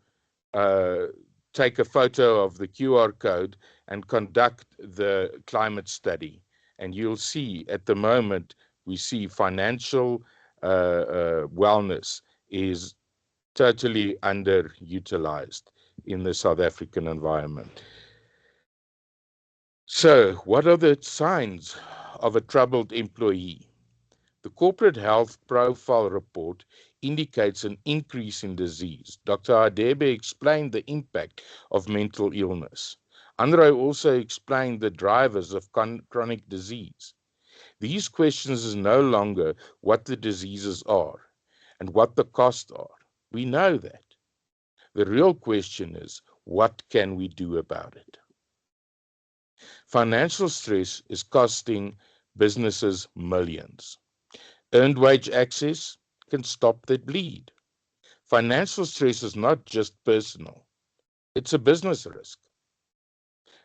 take a photo of the QR code and conduct the climate study. And you'll see at the moment, we see financial wellness is totally underutilized in the South African environment. So what are the signs of a troubled employee? The Corporate Health Profile Report indicates an increase in disease. Dr. Hadebe explained the impact of mental illness. Andre also explained the drivers of chronic disease. These questions is no longer what the diseases are and what the costs are. We know that. The real question is, what can we do about it? Financial stress is costing businesses millions. Earned wage access can stop the bleed. Financial stress is not just personal, it's a business risk.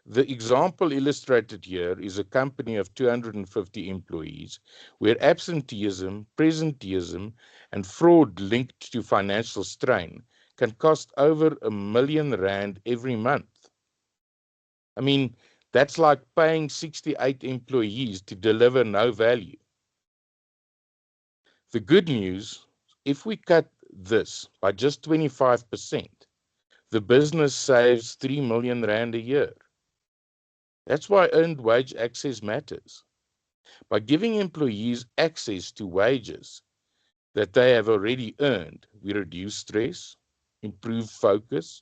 The example illustrated here is a company of 250 employees where absenteeism, presenteeism, and fraud linked to financial strain can cost over R1 million every month. I mean, that's like paying 68 employees to deliver no value. The good news, if we cut this by just 25%, the business saves R3 million a year. That's why earned wage access matters. By giving employees access to wages that they have already earned, we reduce stress, improve focus,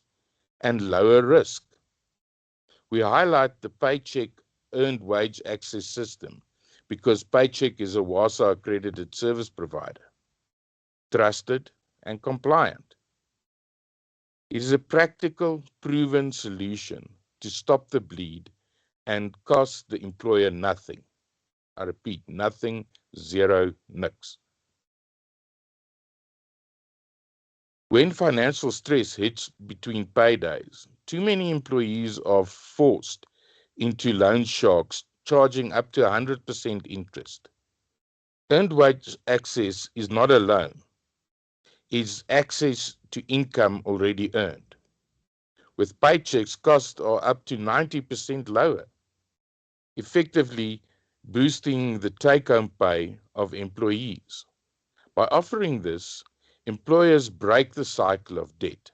and lower risk. We highlight the Paycheck earned wage access system because Paycheck is a WASA accredited service provider, trusted and compliant. It is a practical, proven solution to stop the bleed and cost the employer nothing. I repeat, nothing, zero, nix. When financial stress hits between paydays, too many employees are forced into loan sharks charging up to 100% interest. Earned wage access is not a loan. It's access to income already earned. With Paychecks, costs are up to 90% lower, effectively boosting the take-home pay of employees. By offering this, employers break the cycle of debt,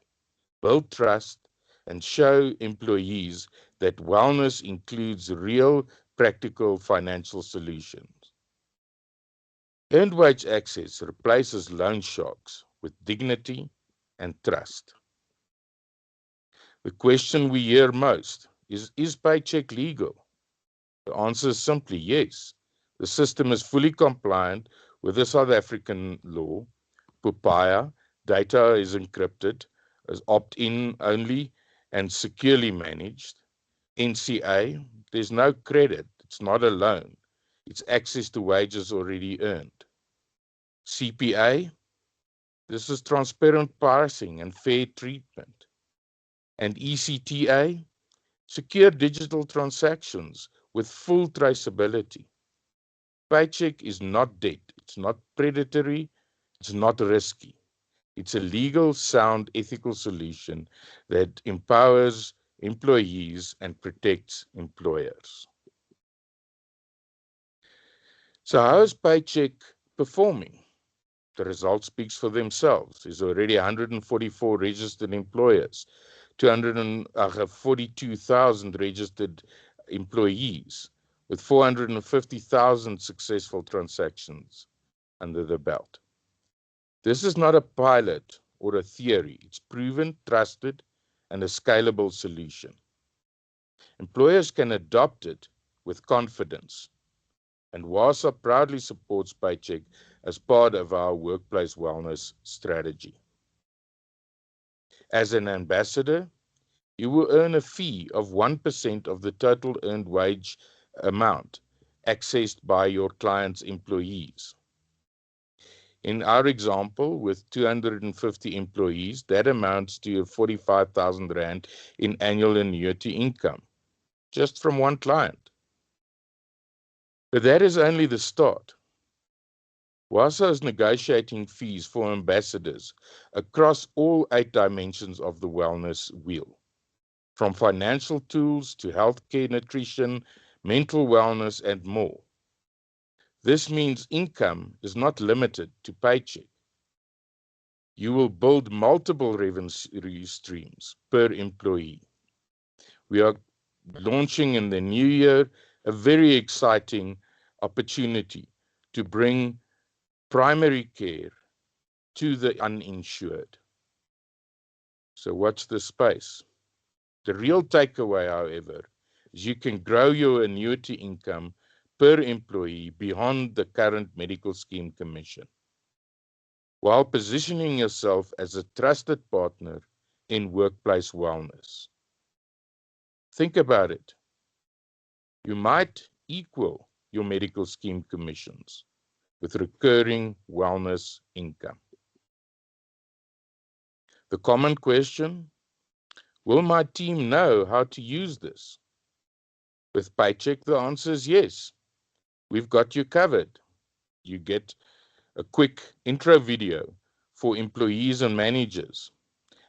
build trust, and show employees that wellness includes real, practical financial solutions. Earned wage access replaces loan sharks with dignity and trust. The question we hear most is Paycheck legal? The answer is simply yes. The system is fully compliant with the South African law. POPIA, data is encrypted, is opt-in only and securely managed. NCA, there's no credit, it's not a loan. It's access to wages already earned. CPA, this is transparent pricing and fair treatment. And ECTA, secure digital transactions with full traceability. Paycheck is not debt, it's not predatory, it's not risky. It's a legal, sound, ethical solution that empowers employees and protects employers. So how is Paycheck performing? The result speaks for themselves. There's already 144 registered employers, 242,000 registered employees, with 450,000 successful transactions under the belt. This is not a pilot or a theory. It's proven, trusted, and a scalable solution. Employers can adopt it with confidence. And WASA proudly supports Paycheck as part of our workplace wellness strategy. As an ambassador, you will earn a fee of 1% of the total earned wage amount accessed by your client's employees. In our example, with 250 employees, that amounts to 45,000 Rand in annual annuity income, just from one client. But that is only the start. WASA is negotiating fees for ambassadors across all 8 dimensions of the wellness wheel, from financial tools to healthcare, nutrition, mental wellness, and more. This means income is not limited to paycheck. You will build multiple revenue streams per employee. We are launching in the new year a very exciting opportunity to bring primary care to the uninsured. So watch the space. The real takeaway, however, is you can grow your annuity income per employee beyond the current medical scheme commission, while positioning yourself as a trusted partner in workplace wellness. Think about it. You might equal your medical scheme commissions with recurring wellness income. The common question, will my team know how to use this? With Paycheck, the answer is yes. We've got you covered. You get a quick intro video for employees and managers,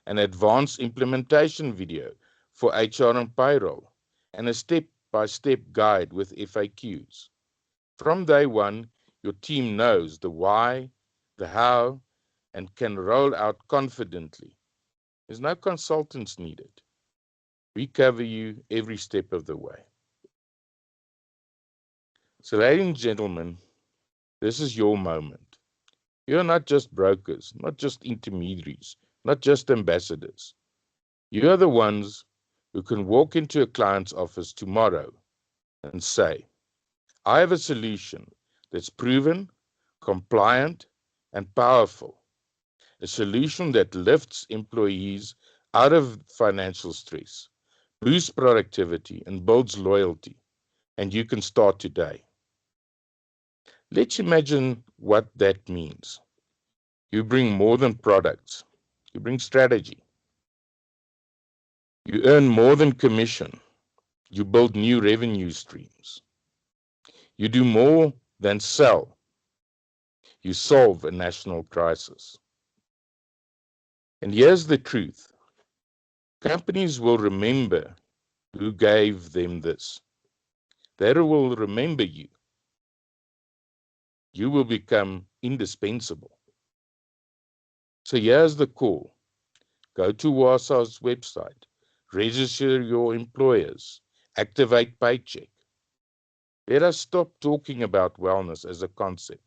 an advanced implementation video for HR and payroll, and a step-by-step guide with FAQs. From day one, your team knows the why, the how, and can roll out confidently. There's no consultants needed. We cover you every step of the way. So, ladies and gentlemen, this is your moment. You're not just brokers, not just intermediaries, not just ambassadors. You are the ones who can walk into a client's office tomorrow and say, I have a solution that's proven, compliant, and powerful. A solution that lifts employees out of financial stress, boosts productivity, and builds loyalty. And you can start today. Let's imagine what that means. You bring more than products. You bring strategy. You earn more than commission. You build new revenue streams. You do more than sell. You solve a national crisis. And here's the truth. Companies will remember who gave them this. They will remember you. You will become indispensable. So here's the call. Go to WASA's website, register your employers, activate Paycheck. Let us stop talking about wellness as a concept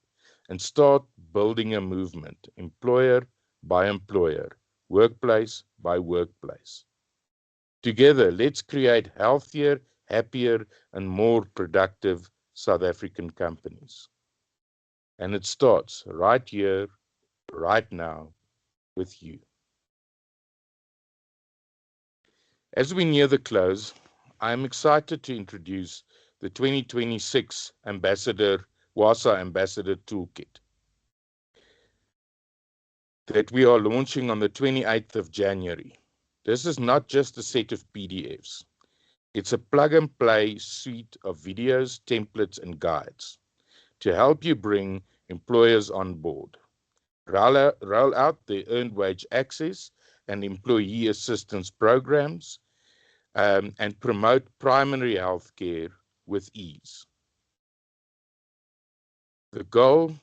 and start building a movement, employer by employer, workplace by workplace. Together, let's create healthier, happier, and more productive South African companies. And it starts right here, right now, with you. As we near the close, I am excited to introduce the 2026 WASA Ambassador Toolkit that we are launching on the 28th of January. This is not just a set of PDFs. It's a plug-and-play suite of videos, templates, and guides to help you bring employers on board, roll out the earned wage access and employee assistance programs, and promote primary health care with ease. The goal,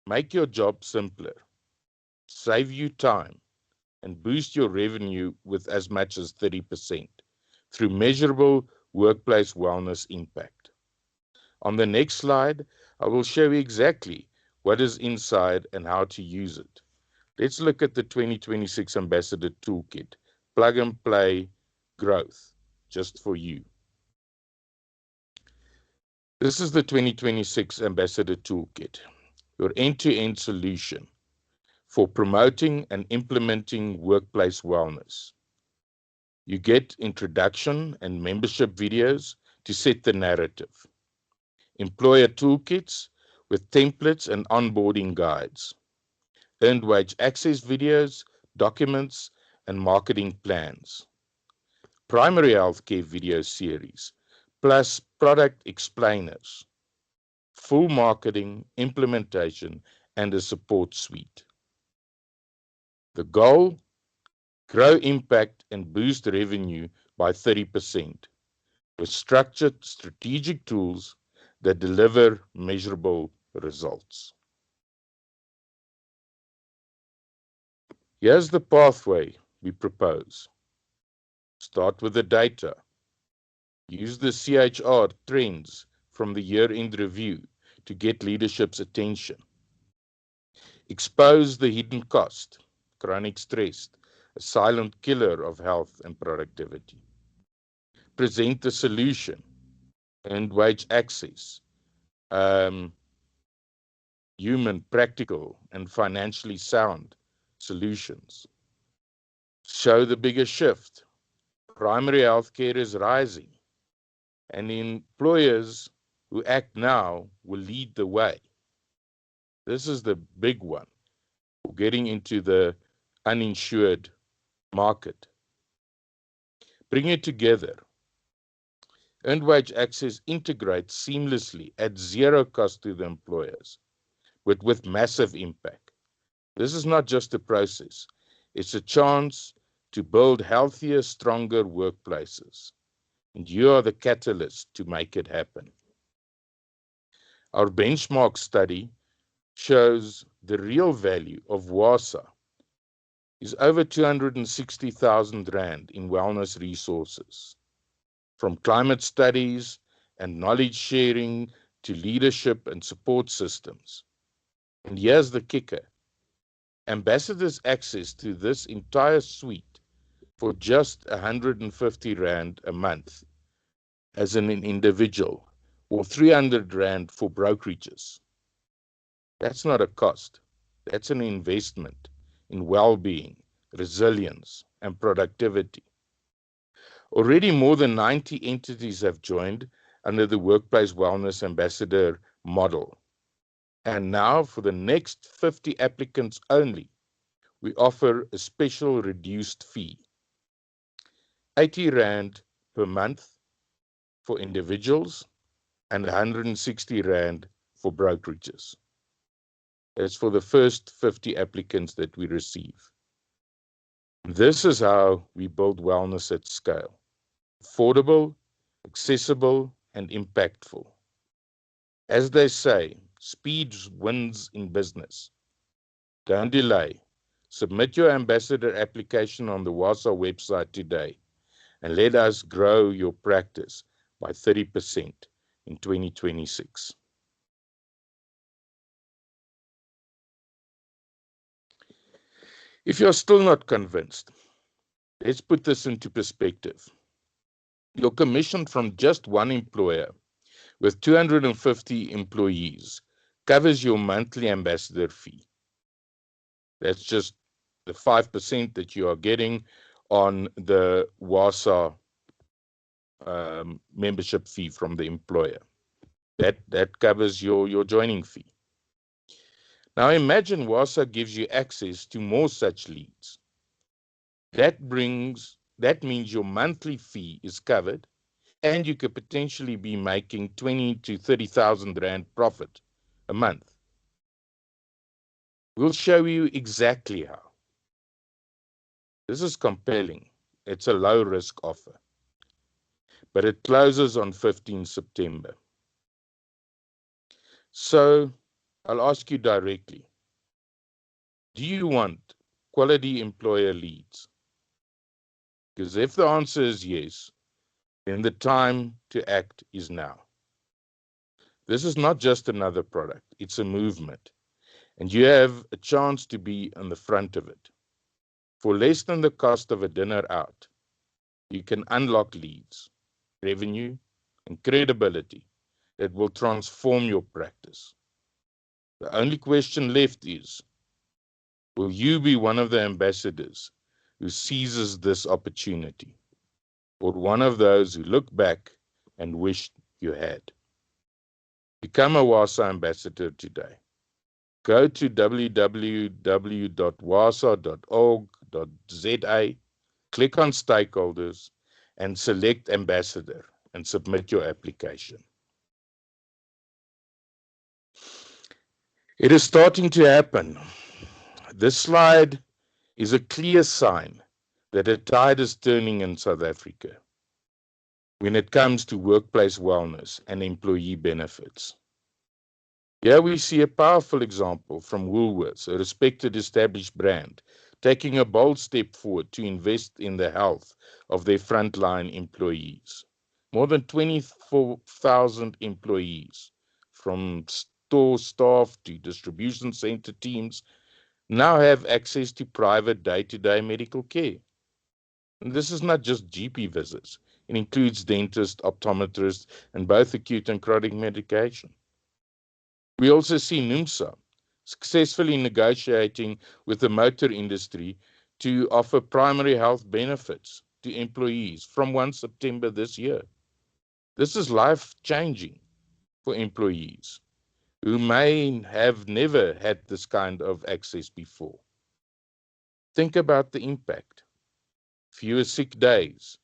make your job simpler, save you time, and boost your revenue with as much as 30% through measurable workplace wellness impact. On the next slide, I will show you exactly what is inside and how to use it. Let's look at the 2026 Ambassador Toolkit, plug and play growth, just for you. This is the 2026 Ambassador Toolkit, your end-to-end solution for promoting and implementing workplace wellness. You get introduction and membership videos to set the narrative, employer toolkits with templates and onboarding guides, earned wage access videos, documents, and marketing plans, primary healthcare video series, plus product explainers, full marketing, implementation, and a support suite. The goal: grow impact and boost revenue by 30% with structured strategic tools that deliver measurable results. Here's the pathway we propose. Start with the data. Use the CHR trends from the year-end review to get leadership's attention. Expose the hidden cost, chronic stress, a silent killer of health and productivity. Present the solution, earned wage access, human, practical, and financially sound solutions. Show the bigger shift. Primary healthcare is rising, and the employers who act now will lead the way. This is the big one, getting into the uninsured market. Bring it together. Earned wage access integrates seamlessly at zero cost to the employers, but with massive impact. This is not just a process. It's a chance to build healthier, stronger workplaces. And you are the catalyst to make it happen. Our benchmark study shows the real value of WASA is over 260,000 Rand in wellness resources. From climate studies and knowledge sharing to leadership and support systems. And here's the kicker. Ambassadors access to this entire suite for just 150 Rand a month as an individual, or 300 Rand for brokerages. That's not a cost. That's an investment in well-being, resilience, and productivity. Already more than 90 entities have joined under the Workplace Wellness Ambassador model. And now for the next 50 applicants only, we offer a special reduced fee. 80 Rand per month for individuals and 160 Rand for brokerages. That's for the first 50 applicants that we receive. This is how we build wellness at scale. Affordable, accessible, and impactful. As they say, speed wins in business. Don't delay. Submit your ambassador application on the WASA website today and let us grow your practice by 30% in 2026. If you're still not convinced, let's put this into perspective. Your commission from just one employer with 250 employees covers your monthly ambassador fee. That's just the 5% that you are getting on the WASA membership fee from the employer. That covers your joining fee. Now imagine WASA gives you access to more such leads. That means your monthly fee is covered and you could potentially be making 20 to 30,000 Rand profit a month. We'll show you exactly how. This is compelling. It's a low risk offer, but it closes on 15 September. So I'll ask you directly, do you want quality employer leads? Because if the answer is yes, then the time to act is now. This is not just another product, it's a movement, and you have a chance to be on the front of it. For less than the cost of a dinner out, you can unlock leads, revenue, and credibility that will transform your practice. The only question left is, will you be one of the ambassadors who seizes this opportunity, or one of those who look back and wished you had? Become a WASA ambassador today. Go to www.wasa.org.za, click on stakeholders, and select ambassador and submit your application. It is starting to happen. This slide is a clear sign that a tide is turning in South Africa when it comes to workplace wellness and employee benefits. Here we see a powerful example from Woolworths, a respected established brand, taking a bold step forward to invest in the health of their frontline employees. More than 24,000 employees, from store staff to distribution center teams, now have access to private day-to-day medical care. And this is not just GP visits. It includes dentists, optometrists, and both acute and chronic medication. We also see NUMSA successfully negotiating with the motor industry to offer primary health benefits to employees from 1 September this year. This is life-changing for employees who may have never had this kind of access before. Think about the impact. Fewer sick days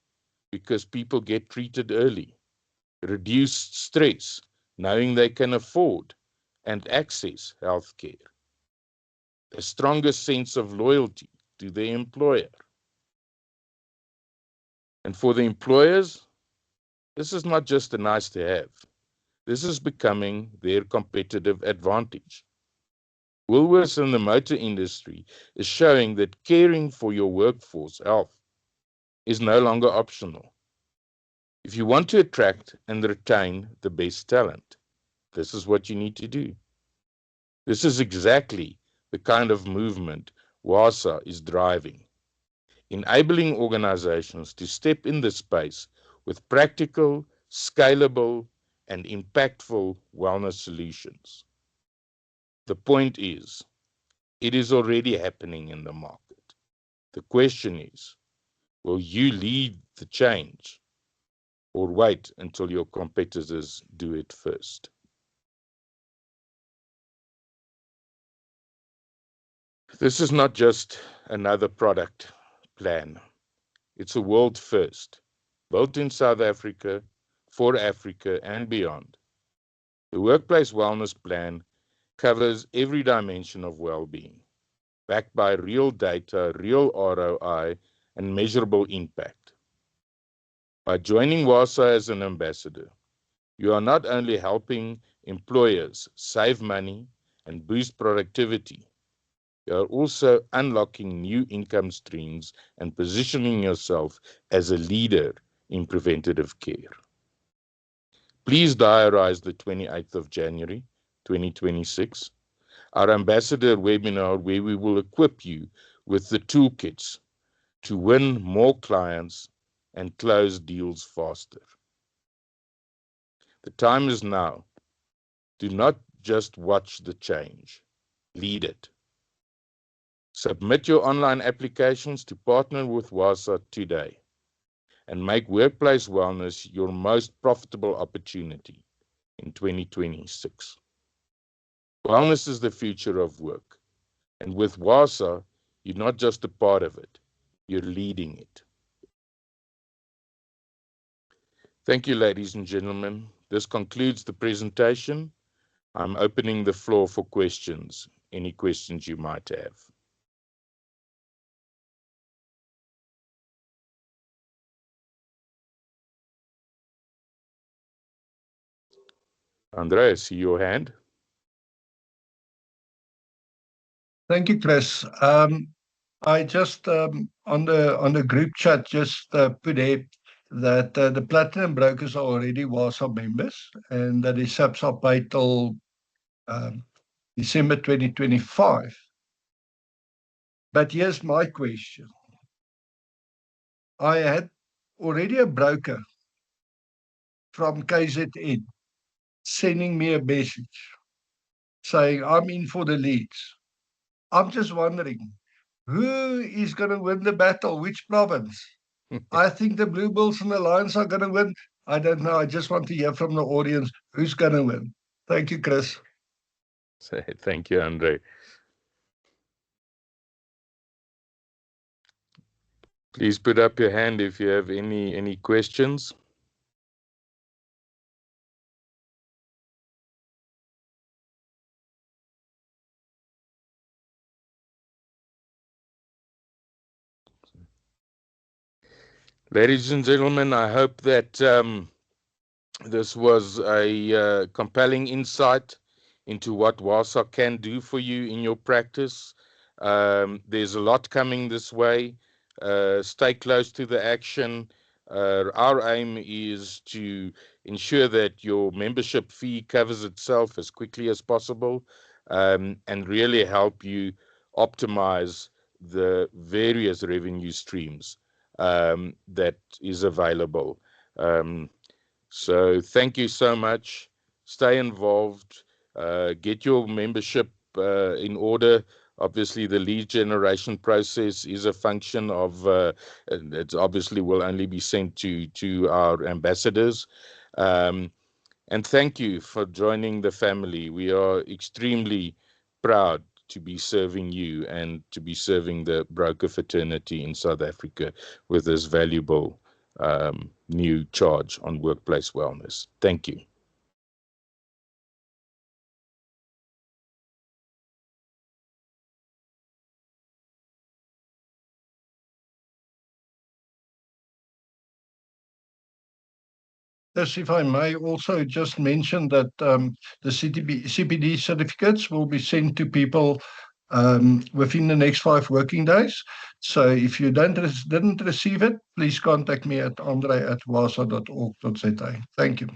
because people get treated early, reduced stress, knowing they can afford and access healthcare, a stronger sense of loyalty to the employer. And for the employers, this is not just a nice to have. This is becoming their competitive advantage. Woolworths and the motor industry is showing that caring for your workforce health is no longer optional. If you want to attract and retain the best talent, this is what you need to do. This is exactly the kind of movement WASA is driving, enabling organizations to step in this space with practical, scalable, and impactful wellness solutions. The point is, it is already happening in the market. The question is, will you lead the change or wait until your competitors do it first? This is not just another product plan. It's a world first, built in South Africa, for Africa and beyond. The Workplace Wellness Plan covers every dimension of well-being, backed by real data, real ROI, and measurable impact. By joining WASA as an ambassador, you are not only helping employers save money and boost productivity, you are also unlocking new income streams and positioning yourself as a leader in preventative care. Please diarize the 28th of January, 2026, our ambassador webinar, where we will equip you with the toolkits to win more clients and close deals faster. The time is now. Do not just watch the change, lead it. Submit your online applications to partner with WASA today and make workplace wellness your most profitable opportunity in 2026. Wellness is the future of work, and with WASA, you're not just a part of it, you're leading it. Thank you, ladies and gentlemen. This concludes the presentation. I'm opening the floor for questions, any questions you might have. Andre, I see your hand. Thank you, Chris. I just on the group chat just put there that the platinum brokers are already WASA members, and that is subs are paid till December 2025. But here's my question. I had already a broker from KZN sending me a message saying I'm in for the leads. I'm just wondering, who is going to win the battle? Which province? I think the Blue Bulls and the Lions are going to win. I don't know. I just want to hear from the audience who's going to win. Thank you, Chris. Thank you, Andre. Please put up your hand if you have any questions. Ladies and gentlemen, I hope that this was a compelling insight into what WASA can do for you in your practice. There's a lot coming this way. Stay close to the action. Our aim is to ensure that your membership fee covers itself as quickly as possible, and really help you optimize the various revenue streams that is available. So thank you so much. Stay involved. Get your membership in order. Obviously, the lead generation process is a function of, it obviously will only be sent to our ambassadors. And thank you for joining the family. We are extremely proud to be serving you and to be serving the broker fraternity in South Africa with this valuable new charge on workplace wellness. Thank you. Yes, if I may also just mention that the CPD certificates will be sent to people within the next 5 working days. So if you didn't receive it, please contact me at andre@wasa.org.za. Thank you.